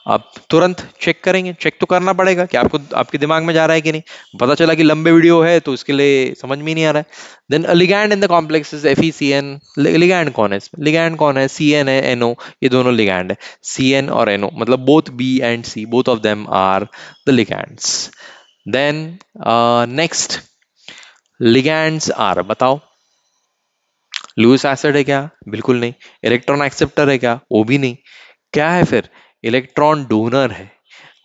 आप तुरंत चेक करेंगे, चेक तो करना पड़ेगा कि आपको आपके दिमाग में जा रहा है कि नहीं। पता चला कि लंबे वीडियो है तो इसके लिए समझ में ही नहीं आ रहा है। Then ligand in the complex is FeCN। Ligand कौन है इसमें, लिगैंड कौन है, CN है, NO, ये दोनों लिगैंड है, CN और NO, मतलब both B and C, both of them are the ligands. Then next ligands are, बताओ, लुइस एसिड है क्या? बिल्कुल नहीं। इलेक्ट्रॉन एक्सेप्टर है क्या? वो भी नहीं। क्या है फिर? इलेक्ट्रॉन डोनर है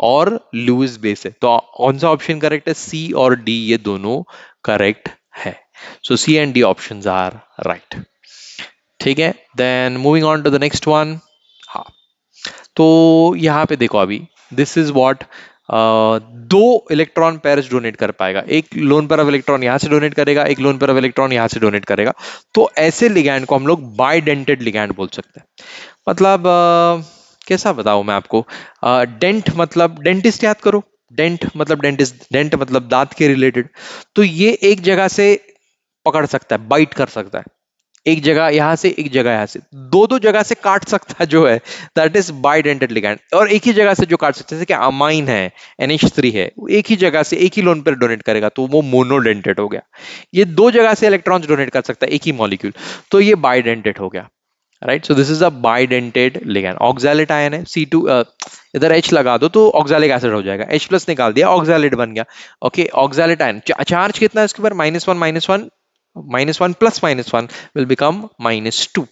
और लुइस बेस है। तो कौन सा ऑप्शन करेक्ट है? सी और डी, ये दोनों करेक्ट है। So C and D options are right, ठीक है। Then moving on to the next one. हाँ, तो यहाँ पे देखो, अभी दिस इज व्हाट, दो इलेक्ट्रॉन पेयर्स डोनेट कर पाएगा, एक लोन पेयर ऑफ इलेक्ट्रॉन यहां से डोनेट करेगा, एक लोन पेयर ऑफ इलेक्ट्रॉन यहां से डोनेट करेगा। तो ऐसे लिगैंड को हम लोग बाइडेंटेड लिगैंड बोल सकते हैं। मतलब कैसा बताऊं मैं आपको, डेंट मतलब डेंटिस्ट याद करो, डेंट मतलब डेंटिस्ट, डेंट मतलब दांत के रिलेटेड। तो ये एक जगह से पकड़ सकता है, बाइट कर सकता है, एक जगह यहां से, एक जगह यहां से, दो दो जगह से काट सकता है जो है, दैट इज बाइडेंटेड लिगैंड। और एक ही जगह से जो काट सकता है, जैसे कि अमाइन है, NH3 है, वो एक ही जगह से एक ही लोन पर डोनेट करेगा तो वो मोनोडेंटेड हो गया। ये दो जगह से इलेक्ट्रॉन्स डोनेट कर सकता है एक ही मॉलिक्यूल, तो ये बाइडेंटेड हो गया, right. So this is a bidentate ligand. Oxalate ion है, C2, इधर H लगा दो तो ऑक्सैलिक एसिड हो जाएगा, H प्लस निकाल दिया, ऑक्सैलेट बन गया। ओके, ऑक्सैलेट आयन, चार्ज कितना है इसके ऊपर? -1 -1, -1 प्लस -1 विल बिकम -2।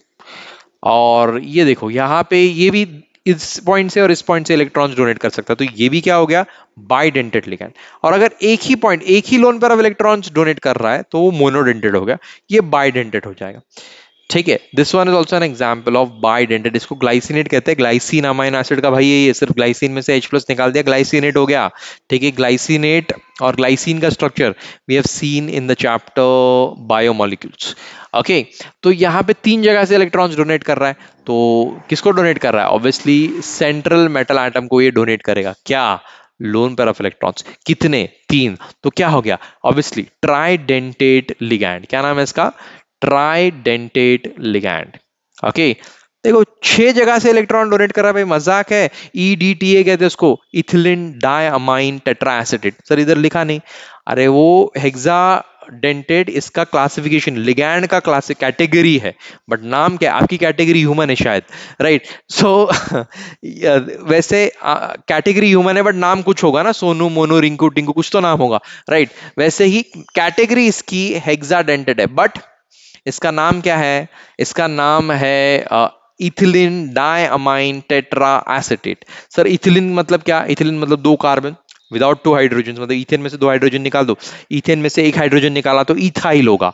और ये देखो यहाँ पे ये भी इस पॉइंट से और इस पॉइंट से इलेक्ट्रॉन्स डोनेट कर सकता है, तो ये भी क्या हो गया? Bidentate ligand. और अगर एक ही पॉइंट, एक ही लोन पर अब इलेक्ट्रॉन्स डोनेट कर रहा है तो वो मोनोडेंटेड हो गया, ये बाइडेंटेड हो जाएगा, ठीक है। This one is also an example of bidentate, इसको ग्लाइसिनेट कहते हैं, ग्लाइसिन अमाइन एसिड का भाई ये सिर्फ ग्लाइसिन में से H प्लस निकाल दिया, ग्लाइसिनेट हो गया, ठीक है। ग्लाइसिनेट और ग्लाइसिन का structure we have seen in the chapter biomolecules. Okay, तो यहाँ पे तीन जगह से इलेक्ट्रॉन्स डोनेट कर रहा है, तो किसको डोनेट कर रहा है? ऑब्वियसली सेंट्रल मेटल एटम को ये डोनेट करेगा, क्या? लोन पेयर ऑफ इलेक्ट्रॉन्स, कितने? तीन। तो क्या हो गया? ऑब्वियसली ट्राइडेंटेट लिगैंड, क्या नाम है इसका? Tridentate ligand. ओके, देखो छह जगह से इलेक्ट्रॉन डोनेट कर रहा है भाई, मजाक है। EDTA कहते हैं उसको, इथिलीन डायअमाइन टेट्राएसिटेट। सर इधर लिखा नहीं, अरे वो हेक्सा डेंटेड, इसका क्लासिफिकेशन लिगैंड का क्लासिक कैटेगरी है, बट नाम क्या? आपकी कैटेगरी ह्यूमन है शायद, राइट। सो वैसे कैटेगरी ह्यूमन है बट नाम कुछ होगा ना, सोनू मोनू रिंकू टिंकू, कुछ तो नाम होगा, राइट। वैसे ही कैटेगरी इसकी हेक्सा डेंटेड है, बट इसका नाम क्या है? इसका नाम है ethylene diamine tetra acetate. Sir ethylene मतलब क्या? इथिलीन मतलब दो कार्बन विदाउट टू हाइड्रोजन, मतलब इथेन में से दो हाइड्रोजन निकाल दो, इथेन में से एक हाइड्रोजन निकाला तो इथाइल होगा।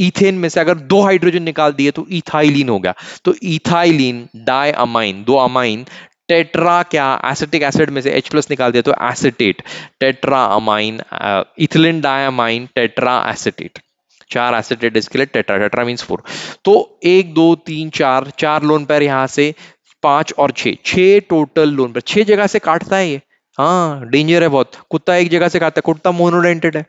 इथेन में से अगर दो हाइड्रोजन निकाल दिए तो इथाइलिन हो गया। तो इथाइलिन डायअमाइन, दो अमाइन, टेट्रा क्या एसिटिक एसिड में से H प्लस निकाल दिया तो acetate, tetra amine, ethylene diamine tetra acetate. चार एसिटेट इसके लिए टेट्रा, टेट्रा मींस फोर। तो एक दो तीन चार, चार लोन पेयर यहां से, पांच और छह, छह टोटल लोन पेयर, छह जगह से काटता है ये। हाँ डेंजर है बहुत, कुत्ता एक जगह से काटता है, कुत्ता मोनोडेंटेड है,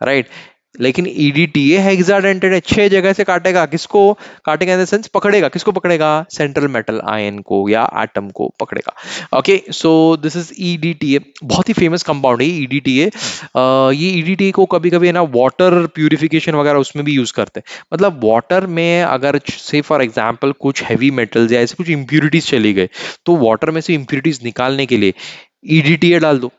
राइट। लेकिन ईडीटीए हेक्साडेंटेड है, छह जगह से काटेगा। किसको काटेगा? इन द सेंस पकड़ेगा, किसको पकड़ेगा? सेंट्रल मेटल आयन को या एटम को पकड़ेगा। Okay, so this is EDTA, बहुत ही फेमस कंपाउंड है ईडीटीए। ये ईडीटीए को कभी कभी है ना वाटर प्यूरिफिकेशन वगैरह उसमें भी यूज करते हैं। मतलब वाटर में अगर से फॉर एग्जांपल कुछ हैवी मेटल्स या ऐसे कुछ इंप्यूरिटीज चली गई, तो वाटर में से इंप्यूरिटीज निकालने के लिए ईडीटीए डाल दो।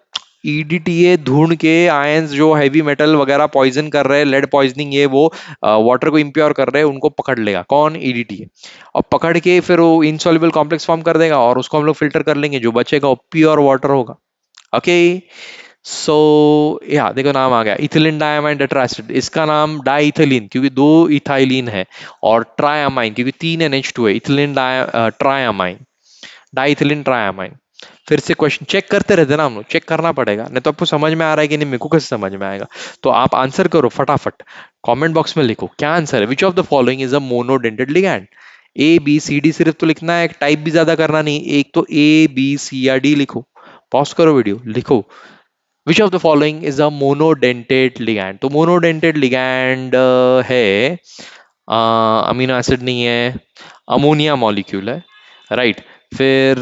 ईडीटीए ढूंढ के आयंस जो हैवी मेटल वगैरह पॉइजन कर रहे हैं, लेड पॉइजनिंग, ये वो वाटर को इम्प्योर कर रहे हैं, उनको पकड़ लेगा। कौन? ईडीटीए। और पकड़ के फिर वो इनसॉल्युबल कॉम्प्लेक्स फॉर्म कर देगा और उसको हम लोग फिल्टर कर लेंगे, जो बचेगा वो प्योर वाटर होगा। ओके, सो या देखो नाम आ गया, इथिलीन डायमाइन टेट्राएसिड। इसका नाम डाइथिलीन क्योंकि दो इथाइलिन है, और ट्रायमाइन क्योंकि तीन NH2 है, इथिलीन ट्रायमाइन, डाइथिलीन ट्रायमाइन। फिर से क्वेश्चन चेक करते रहते ना हम लोग, चेक करना पड़ेगा, नहीं तो आपको समझ में आ रहा है कि नहीं, मेरे को कैसे समझ में आएगा। तो आप आंसर करो फटाफट, कमेंट बॉक्स में लिखो क्या आंसर है। विच of the following is a monodentate ligand? A B C D सिर्फ तो लिखना है, टाइप भी ज्यादा करना नहीं, एक तो A B C या D लिखो। पॉज करो वीडियो, लिखो विच of the following is a monodentate ligand. तो मोनोडेंटेड लिगैंड है, अमीनो एसिड नहीं है, अमोनिया मॉलिक्यूल है, राइट। फिर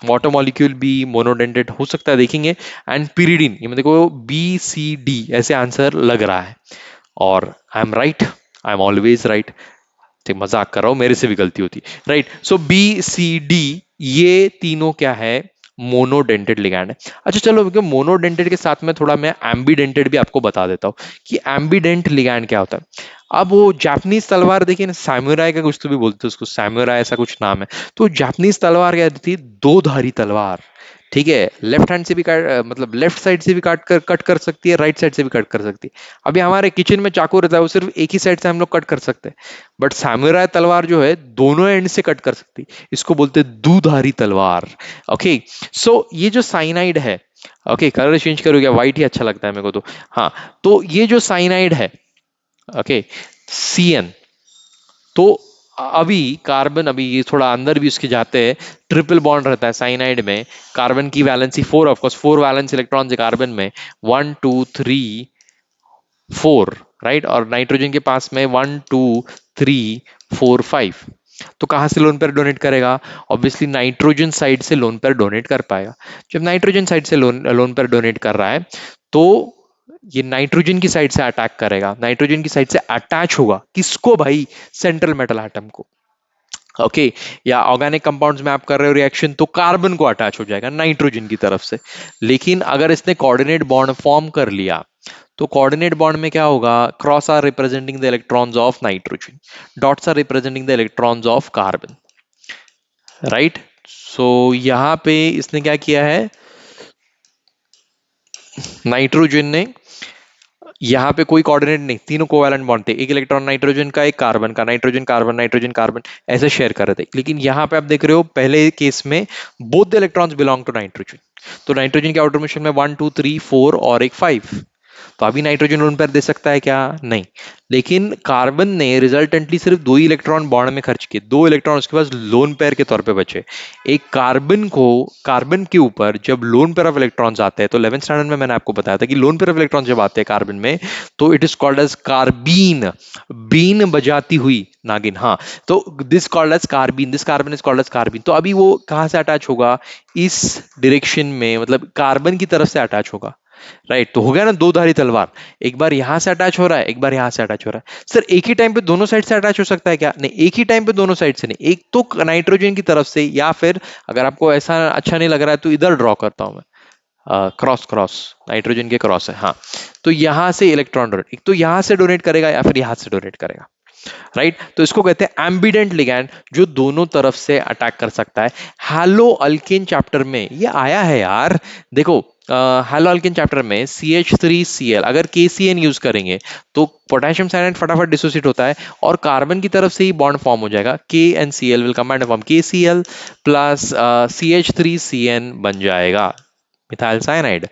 वाटर मॉलिक्यूल भी मोनोडेंटेड हो सकता है, देखेंगे। एंड pyridine, ये देखो B C D ऐसे आंसर लग रहा है, और I am right, I am always right. ठीक, मजाक कर रहा हूं, मेरे से भी गलती होती, राइट। सो B C D ये तीनों क्या है? मोनोडेंटेड लिगैंड है। अच्छा चलो, क्योंकि मोनोडेंटेड के साथ में थोड़ा मैं एम्बीडेंटेड भी आपको बता देता हूँ कि एम्बीडेंट लिगैंड क्या होता है। अब वो जापानीज तलवार देखिए ना, सैमुराई का कुछ तो भी बोलते हैं उसको, सैमुराई ऐसा कुछ नाम है। तो जापानीज तलवार क्या थी? दो धारी तलवार, ठीक है। लेफ्ट हैंड से भी काट, मतलब लेफ्ट साइड से भी कट कर सकती है, राइट साइड से भी कट कर सकती है। अभी हमारे किचन में चाकू रहता है, वो सिर्फ एक ही साइड से हम लोग कट कर सकते हैं, बट सैमुराई तलवार जो है दोनों एंड से कट कर सकती है, इसको बोलते हैं दुधारी तलवार। ओके, सो ये जो साइनाइड है, ओके कलर चेंज करो, क्या व्हाइट ही अच्छा लगता है मेरे को तो। हाँ, तो ये जो साइनाइड है, ओके, CN, तो अभी कार्बन, अभी ये थोड़ा अंदर भी उसके जाते हैं, ट्रिपल बॉन्ड रहता है साइनाइड में। कार्बन की valency 4, of course 4 valence electron है कार्बन में, 1 2 3 4, राइट। और नाइट्रोजन के पास में 1 2 3 4 5। तो कहां से लोन पेयर डोनेट करेगा? ऑब्वियसली नाइट्रोजन साइड से लोन पेयर डोनेट कर पाएगा। जब नाइट्रोजन साइड से लोन पेयर डोनेट कर रहा है, तो ये नाइट्रोजन की साइड से अटैक करेगा, नाइट्रोजन की साइड से अटैच होगा, किसको भाई? सेंट्रल मेटल एटम को। ओके, या ऑर्गेनिक कंपाउंड्स में आप कर रहे हो रिएक्शन, तो कार्बन को अटैच हो जाएगा नाइट्रोजन की तरफ से। लेकिन अगर इसने कोऑर्डिनेट बॉन्ड फॉर्म कर लिया, तो कोऑर्डिनेट बॉन्ड में क्या होगा? Cross are representing the electrons of nitrogen, dots are representing the electrons of carbon, right. So यहां पे इसने क्या किया है, नाइट्रोजन ने, यहाँ पे कोई कोऑर्डिनेट नहीं, तीनों कोवैलेंट बॉन्ड थे, एक इलेक्ट्रॉन नाइट्रोजन का, एक कार्बन का, नाइट्रोजन कार्बन नाइट्रोजन कार्बन ऐसे शेयर कर रहे थे। लेकिन यहाँ पे आप देख रहे हो पहले केस में both the electrons belong to nitrogen, तो नाइट्रोजन के आउटर मोशन में 1 2 3 4 और एक 5। तो अभी नाइट्रोजन लोन पेयर दे सकता है क्या? नहीं। लेकिन कार्बन ने रिजल्टेंटली सिर्फ दो ही इलेक्ट्रॉन बॉन्ड में खर्च किए, दो इलेक्ट्रॉन उसके पास लोन पेयर के तौर पे बचे। एक कार्बन को, कार्बन के ऊपर जब लोन पेयर ऑफ इलेक्ट्रॉन्स आते हैं, तो 11th स्टैंडर्ड में मैंने आपको बताया था कि लोन पेयर ऑफ इलेक्ट्रॉन जब आते हैं कार्बन में, तो it is called as carbene, बीन बजाती हुई नागिन, हाँ। तो this called as carbene, this carbon is called as carbene. तो अभी वो कहां से अटैच होगा? इस डायरेक्शन में, मतलब कार्बन की तरफ से अटैच होगा, राइट। तो हो गया ना दो धारी तलवार, एक बार यहां से अटैच हो रहा है, एक बार यहां से अटैच हो रहा है। सर एक ही टाइम पे दोनों साइड से अटैच हो सकता है क्या? नहीं, एक ही टाइम पे दोनों साइड से नहीं, एक तो नाइट्रोजन की तरफ से, या फिर अगर आपको ऐसा अच्छा नहीं लग रहा है तो इधर ड्रॉ करता हूं मैं, क्रॉस क्रॉस, नाइट्रोजन के क्रॉस है, हाँ। तो यहां से इलेक्ट्रॉन डोनेट, एक तो यहां से डोनेट करेगा या फिर यहां से डोनेट करेगा। राइट। तो इसको कहते हैं एम्बिडेंट लिगैंड, जो दोनों तरफ से अटैक कर सकता है। हैलो अल्केन चैप्टर में ये आया है यार, देखो हैलो अल्केन चैप्टर में CH3Cl, अगर KCN यूज करेंगे तो पोटेशियम साइनाइड फटाफट डिसोसिएट होता है और कार्बन की तरफ से ही बॉन्ड फॉर्म हो जाएगा, K and Cl will combine form KCl plus CH3CN बन जाएगा मिथाइल साइनाइड।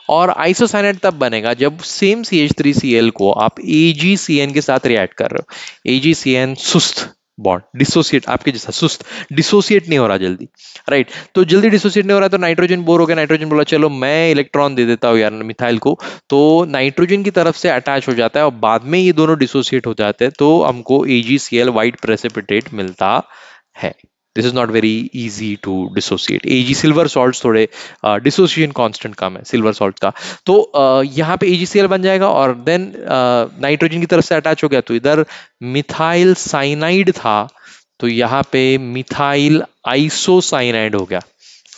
और आइसोसाइनाइड तब बनेगा जब सेम CH3Cl को आप AgCN के साथ रिएक्ट कर रहे हो। AgCN सुस्त बॉन्ड, डिसोसिएट आपके जैसा सुस्त, डिसोसिएट नहीं हो रहा जल्दी, राइट। तो जल्दी डिसोसिएट नहीं हो रहा तो नाइट्रोजन बोर हो गया, नाइट्रोजन बोला चलो मैं इलेक्ट्रॉन दे देता हूँ यार मिथाइल को, तो नाइट्रोजन की तरफ से अटैच हो जाता है और बाद में ये दोनों डिसोसिएट हो जाते हैं, तो हमको AgCl व्हाइट प्रेसिपिटेट मिलता है। This is not very easy to dissociate. Ag silver salt थोड़े डिसोसिएशन कांस्टेंट कम है सिल्वर सॉल्ट का, तो यहाँ पे AgCl बन जाएगा और देन नाइट्रोजन की तरफ से अटैच हो गया तो इधर मिथाइल साइनाइड था, तो यहाँ पे मिथाइल आइसोसाइनाइड हो गया,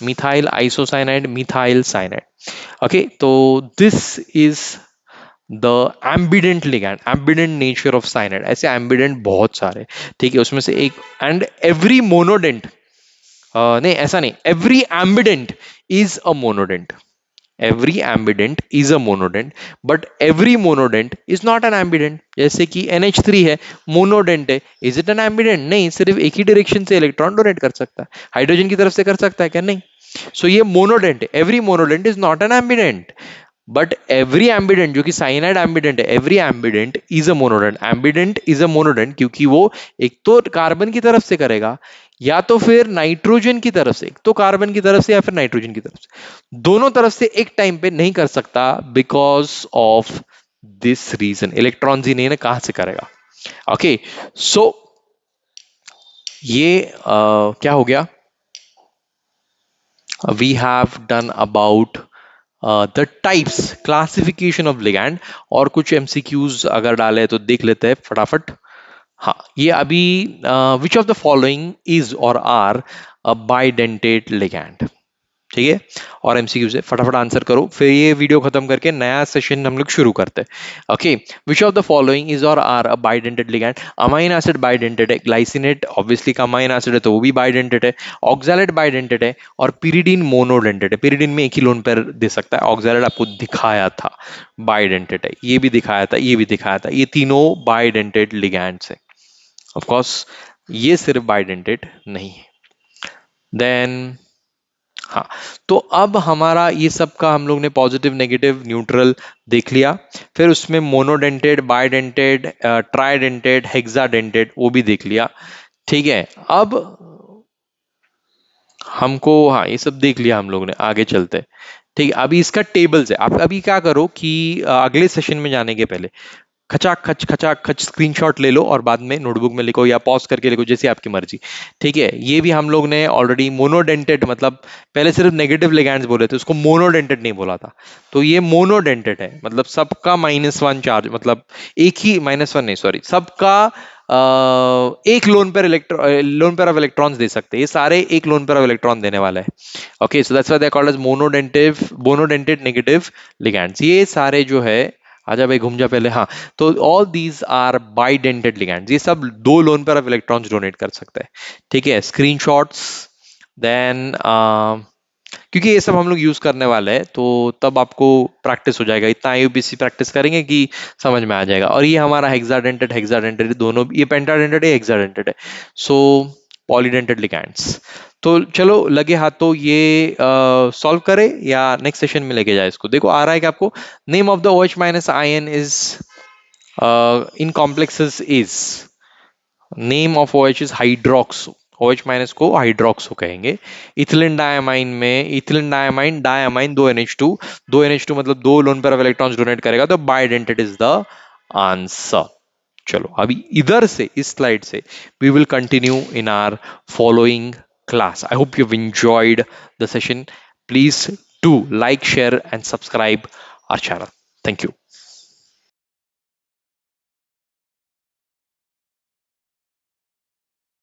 methyl isocyanide, methyl cyanide. Okay, तो this is the ambident ligand, ambident nature of cyanide. ऐसे एम्बिडेंट बहुत सारे, ठीक है, उसमें से एक, एंड एवरी मोनोडेंट, नहीं ऐसा नहीं, every ambident is a monodent, every ambident is a monodent, but every monodent is not an ambident। जैसे कि NH3 है, मोनोडेंट है, इज इट एन एम्बिडेंट? नहीं, सिर्फ एक ही डायरेक्शन से इलेक्ट्रॉन डोनेट कर सकता है, हाइड्रोजन की तरफ से कर सकता है क्या? नहीं। सो ये मोनोडेंट है, every monodent is not an ambident, but every ambident, जो कि साइनाइड एम्बिडेंट है, every ambident is a monodent. Ambident is a monodent क्योंकि वो एक तो कार्बन की तरफ से करेगा या तो फिर नाइट्रोजन की तरफ से, एक तो कार्बन की तरफ से या फिर नाइट्रोजन की तरफ से, दोनों तरफ से एक टाइम पे नहीं कर सकता, because of this reason, electron ही नहीं ना, कहां से करेगा? ओके, सो ये क्या हो गया, we have done about the types, classification of ligand, और कुछ MCQs अगर डाले तो देख लेते हैं फटाफट। हाँ, ये अभी विच ऑफ द फॉलोइंग इज और आर अ बाइडेंटेट लिगैंड, ठीक है, और MCQ से फटाफट आंसर करो, फिर ये वीडियो खत्म करके नया सेशन हम लोग शुरू करते हैं। Okay, which of the following is और are a bidentate ligand? Amine acid bidentate है, ग्लाइसिनेट ऑब्वियसली का अमाइन एसिड है तो वो भी बाइडेंटेड है, ऑक्सैलेट बाइडेंटेड है, और पिरिडीन मोनोडेंटेड है। पिरिडीन में एक ही लोन पेयर दे सकता है, ऑक्सैलेट आपको दिखाया था बाइडेंटेड है, ये भी दिखाया था, ये भी दिखाया था, ये तीनों बाइडेंटेड लिगैंड्स है। ऑफ कोर्स ये सिर्फ बाइडेंटेड नहीं है। देन हाँ, तो अब हमारा ये सब का हम लोग ने पॉजिटिव, नेगेटिव, न्यूट्रल देख लिया, फिर उसमें मोनोडेंटेड, बाइडेंटेड, ट्राइडेंटेड, हेक्साडेंटेड वो भी देख लिया, ठीक है। अब हमको, हाँ ये सब देख लिया हम लोग ने, आगे चलते हैं, ठीक है। अभी इसका टेबल्स है, आप अभी क्या करो कि अगले सेशन में जाने के पहले खचाक खच स्क्रीनशॉट ले लो और बाद में नोटबुक में लिखो या पॉज करके लिखो, जैसे आपकी मर्जी, ठीक है। ये भी हम लोग ने ऑलरेडी मोनोडेंटेड, मतलब पहले सिर्फ नेगेटिव लिगैंड्स बोले थे, उसको मोनोडेंटेड नहीं बोला था, तो ये मोनोडेंटेड है, मतलब सबका -1 चार्ज, मतलब एक ही -1 नहीं, सॉरी, सबका एक loan pair of electrons they सकते हैं, ये सारे एक लोन पेयर ऑफ इलेक्ट्रॉन देने वाला है। Okay, so that's why they are called as monodentate negative ligands. ये सारे जो है, आजा भाई घूम जा पहले, हाँ, तो all these are bidentate ligands, ये सब दो lone pair of electrons donate कर सकते हैं, ठीक है। स्क्रीनशॉट्स, देन क्योंकि ये सब हम लोग यूज करने वाले हैं तो तब आपको प्रैक्टिस हो जाएगा, इतना IUPAC प्रैक्टिस करेंगे कि समझ में आ जाएगा। और ये हमारा हेक्साडेंटेड दोनों, ये पेंटाडेंटेड है, हेक्साडेंटेड है, सो पॉलीडेंटेड लिगैंड्स। तो चलो लगे हाथ तो ये सॉल्व करे या नेक्स्ट सेशन में लेके जाए इसको। देखो आ रहा है कि आपको, name of the OH minus ion is in complexes is, name of OH is hydroxo, OH minus को हाइड्रोक्सो कहेंगे। इथिलीन डायमाइन में, ethylene diamine, diamine, 2NH2, 2NH2 मतलब दो lone pair of electrons donate करेगा, तो बाइडेंटेड इज द आंसर। चलो अभी इधर से, इस स्लाइड से we will continue in our following class. I hope you've enjoyed the session. Please do like, share, and subscribe our channel. Thank you.